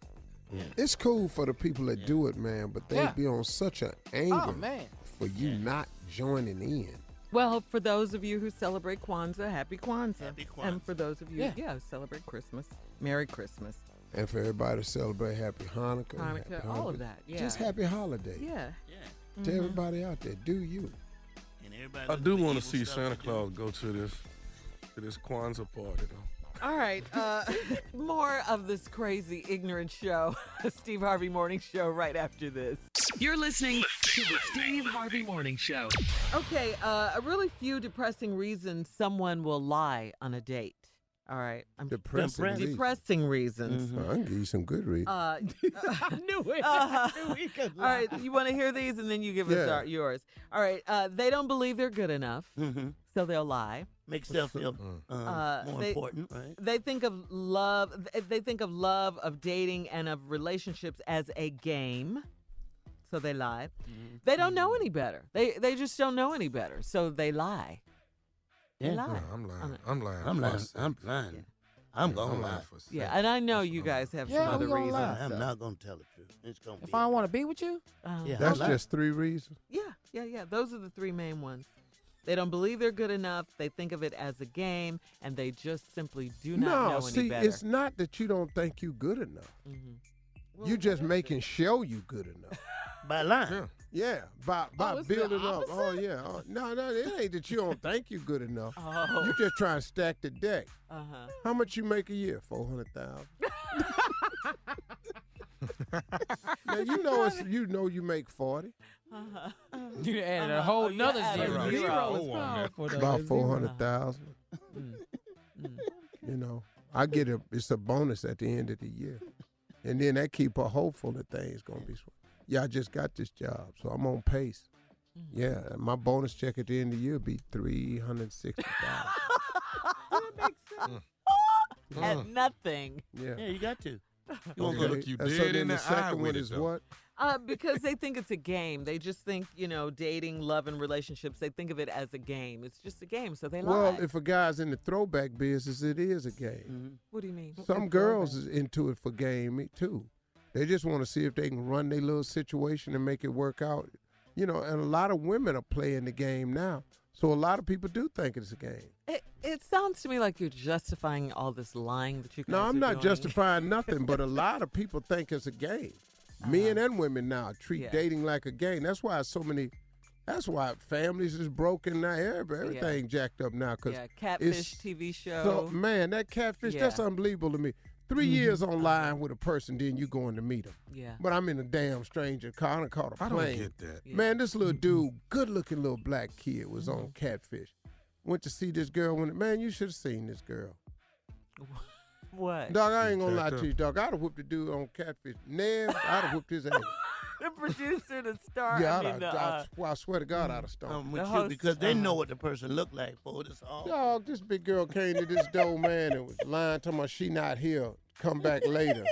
It's cool for the people that do it, man, but they be on such an anger for you not joining in. Well, for those of you who celebrate Kwanzaa, happy Kwanzaa. Happy Kwanzaa. And for those of you, who celebrate Christmas, Merry Christmas. And for everybody to celebrate happy Hanukkah. Hanukkah, all of that, yeah. Just happy holidays. Yeah. To everybody out there, do you. And everybody I do want to see Santa Claus go to this Kwanzaa party, though. All right. More of this crazy, ignorant show. Steve Harvey Morning Show right after this. You're listening to the Steve Harvey Morning Show. Okay, a really few depressing reasons someone will lie on a date. All right. Depressing reasons. I can give you some good reasons. I knew it. All right, you want to hear these, and then you give us yours. All right, they don't believe they're good enough, so they'll lie. Makes them feel more important, right? They think of love. They think of love, of dating, and of relationships as a game, so they lie. They don't know any better. They just don't know any better, so they lie. They lie. No, I'm lying. I'm lying. I'm lying. Yeah. I'm going to lie. Yeah, and I know you guys have some other reasons. I'm not going to tell the truth. It's going to be. If I don't want to be with you? That's just 3 reasons? Yeah. Those are the 3 main ones. They don't believe they're good enough. They think of it as a game, and they just simply do not know any better. It's not that you don't think you good enough. Well, you just making show you good enough. By lying. Yeah, by building up. Oh, yeah. Oh, no, it ain't that you don't think you good enough. You just trying to stack the deck. How much you make a year? $400,000. Now you know you make 40. You added a whole nother zero. About 400,000. You know, I get it's a bonus at the end of the year, and then that keep her hopeful that things gonna be. Yeah, I just got this job, so I'm on pace. Yeah, my bonus check at the end of the year be $360,000. That makes sense. At nothing. Yeah, you got to. You won't go look you dead so then in the eye second with one it, is though. what? Because they think it's a game. They just think, dating, love, and relationships, they think of it as a game. It's just a game, so they lie. Well, if a guy's in the throwback business, it is a game. What do you mean? Some girls is into it for game, too. They just want to see if they can run their little situation and make it work out. And a lot of women are playing the game now. So a lot of people do think it's a game. It sounds to me like you're justifying all this lying that you guys No, I'm are not doing. justifying nothing, but a lot of people think it's a game. Men and women now treat dating like a game. That's why so many That's why families is broken now. Everything jacked up now. Cause Catfish TV show. So, man, that catfish, that's unbelievable to me. 3 years online with a person, then you going to meet him. Yeah. But I'm in a damn stranger car. I done caught a plane. I don't get that. Yeah. Man, this little dude, good-looking little black kid was on Catfish. Went to see this girl. Man, you should have seen this girl. What? Dog, I ain't gonna lie to you, dog. I'd have whooped the dude on Catfish. I'd have whooped his ass. The producer, the star. Yeah, I swear to God, I'd have stoned. I'm with you because they know what the person look like for this all. Dog, this big girl came to this dope man and was lying, talking about she not here, come back later.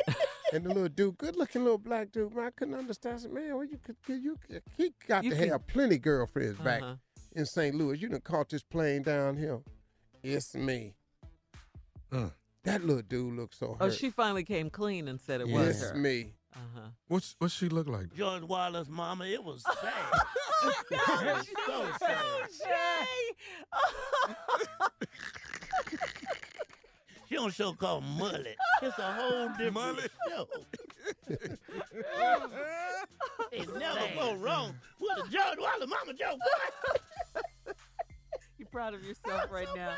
And the little dude, good-looking little black dude, man, I couldn't understand. I said, man, well, he got to have plenty girlfriends back in St. Louis. You done caught this plane down here. It's me. That little dude looks so hurt. Oh, she finally came clean and said it was her. It's me. What's she look like? George Wilder's mama, it was sad. No, so sad. She on a show called Mullet. It's a whole different show. It never go wrong with a George Wilder mama joke. You're proud of yourself right now.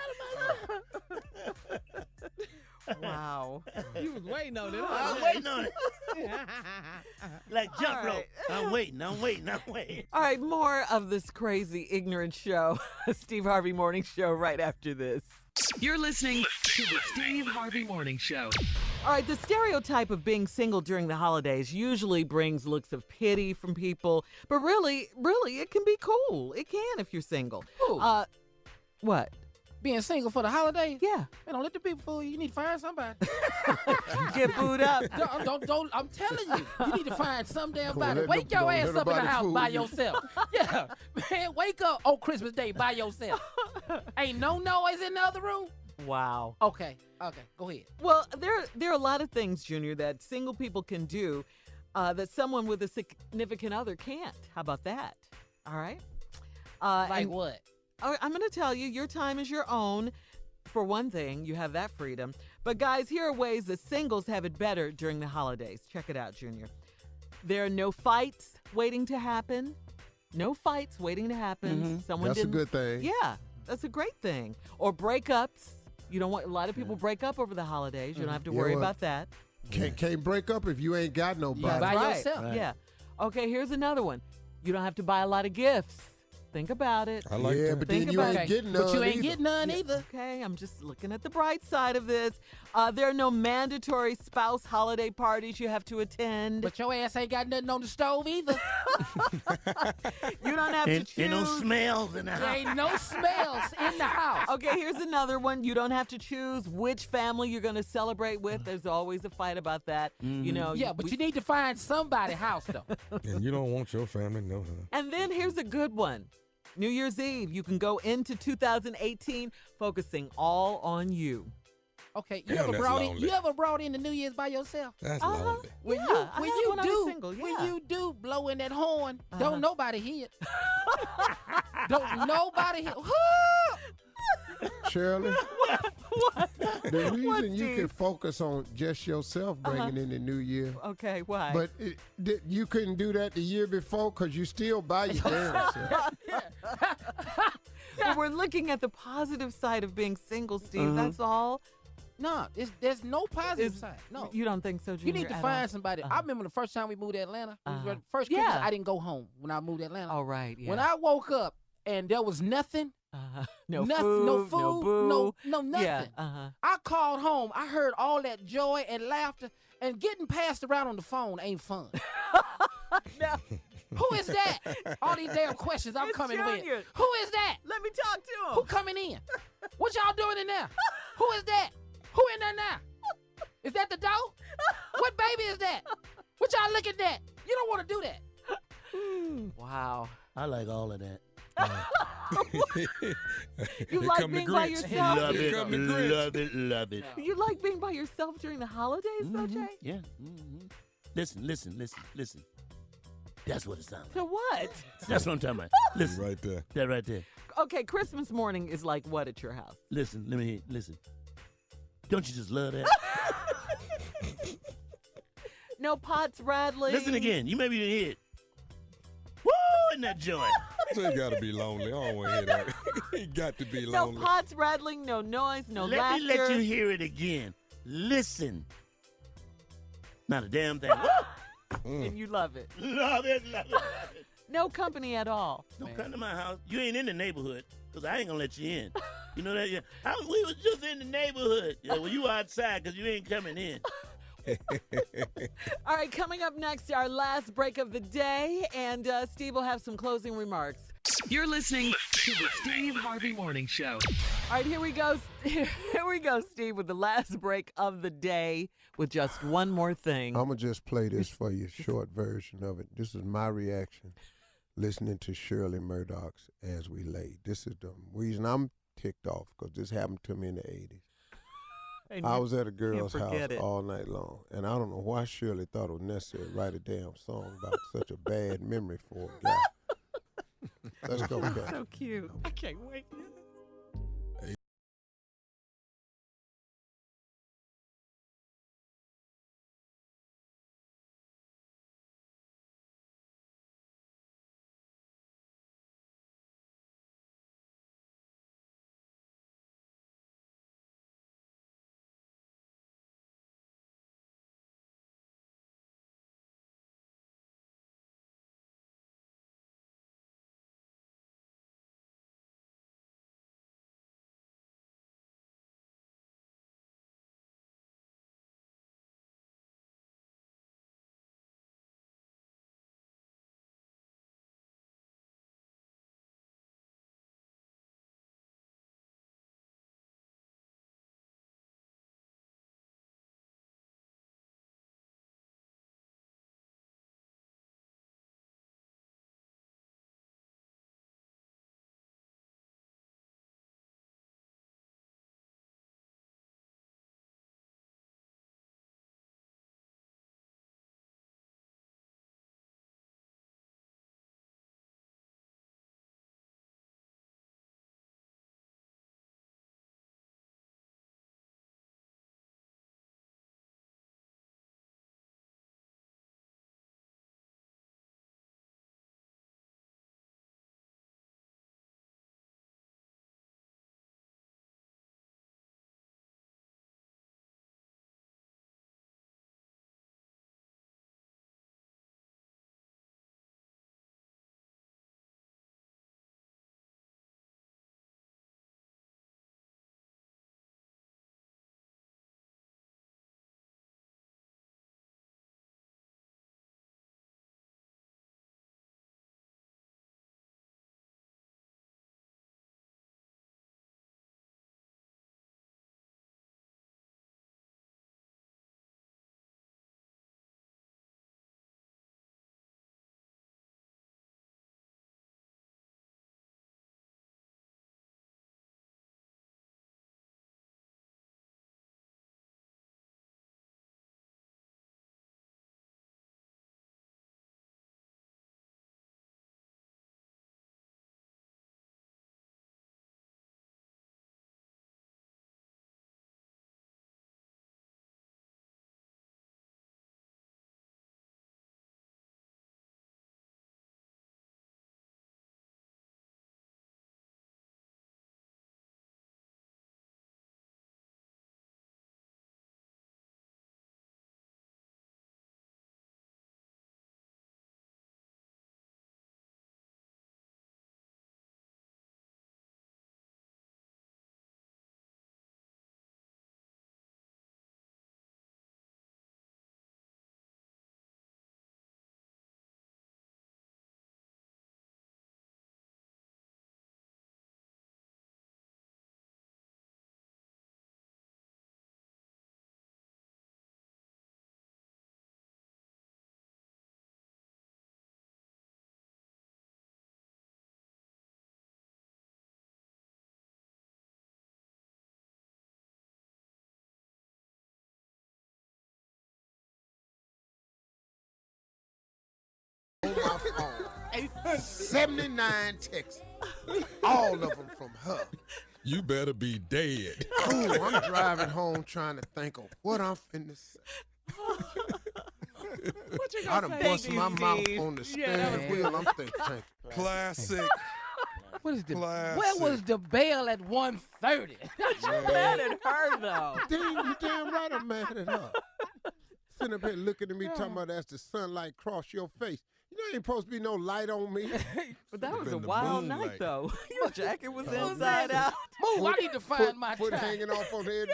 Wow. You was waiting on it. I was waiting on it. Like jump rope. Right. I'm waiting. All right, more of this crazy, ignorant show. Steve Harvey Morning Show right after this. You're listening to the Steve Harvey Morning Show. All right, the stereotype of being single during the holidays usually brings looks of pity from people, but really, it can be cool. It can if you're single. Ooh. What? Being single for the holidays? Yeah. Man, don't let the people fool you. You need to find somebody. Get booed up. Don't, I'm telling you. You need to find some damn body. Let Wake your ass up in the house fool by you. yourself. Yeah. Man, wake up on Christmas Day by yourself. Ain't no noise in the other room? Wow. Okay, go ahead. Well, there are a lot of things, Junior, that single people can do that someone with a significant other can't. How about that? All right. Like what? I'm going to tell you, your time is your own. For one thing, you have that freedom. But guys, here are ways that singles have it better during the holidays. Check it out, Junior. There are no fights waiting to happen. No fights waiting to happen. That's a good thing. Yeah, that's a great thing. Or breakups. You don't want a lot of people break up over the holidays. You don't have to worry about that. Can't break up if you ain't got nobody. By Right. yourself. Right. Yeah. Okay, here's another one. You don't have to buy a lot of gifts. Think about it. I like that. But Think then you about ain't getting none. But you ain't either. getting none either. Okay, I'm just looking at the bright side of this. There are no mandatory spouse holiday parties you have to attend. But your ass ain't got nothing on the stove either. You don't have to choose. Ain't no smells in the There house. ain't no smells in the house. Okay, here's another one. You don't have to choose which family you're going to celebrate with. There's always a fight about that. You know. Yeah, but you need to find somebody's house, though. And you don't want your family, no. And then here's a good one. New Year's Eve, you can go into 2018 focusing all on you. Okay, Damn, that's lonely. you ever brought in the New Year's by yourself? That's lonely. When Yeah, you I when had you when I was do single, when yeah. you do blow in that horn, don't nobody hear it. Don't nobody hear. Shirley, What? the reason What, you Steve? can focus on just yourself bringing in the new year, Okay, why? but you couldn't do that the year before because you still buy your damn self. Well, we're looking at the positive side of being single, Steve. That's all. No, there's no positive side. No. You don't think so, You Junior? need to at find all? somebody. I remember the first time we moved to Atlanta. It was the Uh-huh. first Christmas Yeah. I didn't go home when I moved to Atlanta. Oh, right. Yeah. When I woke up and there was nothing, no nothing, food, no food, no boo. no nothing. Yeah. I called home. I heard all that joy and laughter, and getting passed around on the phone ain't fun. No. Who is that? All these damn questions I'm It's coming Junior. with. Who is that? Let me talk to him. Who coming in? What y'all doing in there? Who is that? Who in there now? Is that the dog? What baby is that? What y'all looking at? You don't want to do that. Wow. I like all of that. You Here like come the being by Grinch. yourself? Love Here it, come the Grinch. love it, love it. You like being by yourself during the holidays, though, Jay? Yeah. Listen. That's what it sounds like. To what? That's what I'm talking about. Listen, Right there. that right there. Okay, Christmas morning is like what at your house? Listen, let me hear. Listen. Don't you just love that? No pots rattling. Listen again. You maybe didn't hear it. Woo! In that joint. So he got to be lonely. I don't want to hear that. He got to be No lonely. pots rattling, no noise, no Let laughter. me let you hear it again. Listen. Not a damn thing. And you love it. Love it, love it, love it. No company at all. Don't come to my house. You ain't in the neighborhood, because I ain't going to let you in. You know that? Yeah. We was just in the neighborhood. Yeah, well, you outside because you ain't coming in. All right, coming up next, our last break of the day, and Steve will have some closing remarks. You're listening to the Steve Harvey Morning Show. All right, here we go. Here we go, Steve, with the last break of the day with just one more thing. I'm going to just play this for you, short version of it. This is my reaction listening to Shirley Murdock's As We Lay. This is the reason I'm ticked off, because this happened to me in the 80s. I was at a girl's house all night long, and I don't know why Shirley thought it was necessary to write a damn song about such a bad memory for a guy. Let's go, Kat. So cute. I can't wait. On my phone. 79 texts. All of them from her. You better be dead. Ooh, I'm driving home trying to think of what I'm finna say. What you I gonna done say, bust my mouth Steve? on the Yeah, steering wheel. I'm thinking. Classic. What is the? Classic. Where was the bell at 1:30? You're mad at her, though. You damn right I'm mad at her. Sitting up here looking at me talking about as the sunlight cross your face. You know ain't supposed to be no light on me. But that was a been the wild moonlight. night, though. Your jacket was Oh, inside out. Move! I need to find my Foot tie. hanging off on the head,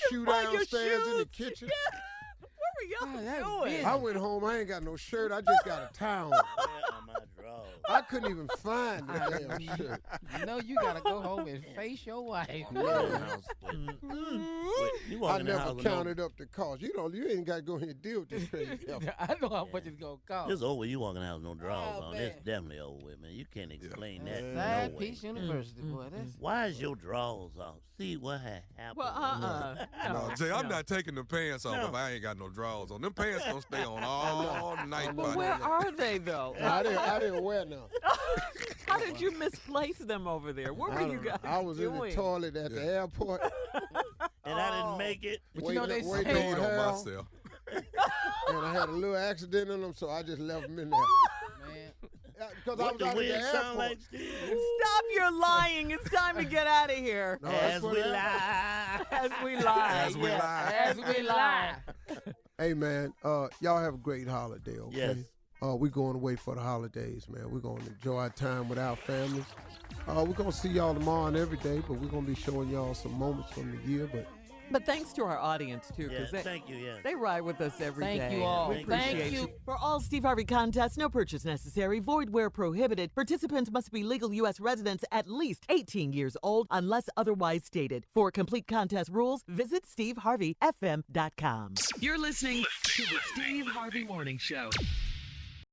shoe find your downstairs in the shoes. kitchen. What were that's y'all doing? busy. I went home. I ain't got no shirt. I just got a towel. I couldn't even find the damn shirt. You know you gotta go home and face your wife. I never counted up the cost. You ain't got to go here and deal with this crazy stuff. I know how much it's gonna cost. It's over. You walking out with no drawers Oh, on. man. It's definitely over with, man. You can't explain that. Side No way. Peace University, boy. That's Why is your drawers off? See what had happened. Well, No, Jay, I'm not taking the pants off if I ain't got no drawers on. Them pants gonna stay on all night. But by where then. are they, though? I didn't wear none. How did you misplace them over there? What were you guys I was doing? in the toilet at the airport. And I didn't make it. But you know they waiting say- on Peed on Hal, myself. and I had a little accident in them, so I just left them in there. man. Because I What was the out at the wind sound airport. like, Steve? Stop your lying. It's time to get out of here. No, that's As what we happened. lie. As we lie. As we lie. As we lie. Hey, man, y'all have a great holiday, okay? Yes. We're going away for the holidays, man. We're going to enjoy our time with our families. We're going to see y'all tomorrow and every day, but we're going to be showing y'all some moments from the year. But thanks to our audience, too, Yes, because thank you, yes. they ride with us every day. Thank you all. We appreciate Thank you. For all Steve Harvey contests, no purchase necessary, void where prohibited. Participants must be legal U.S. residents at least 18 years old, unless otherwise stated. For complete contest rules, visit steveharveyfm.com. You're listening to the Steve Harvey Morning Show.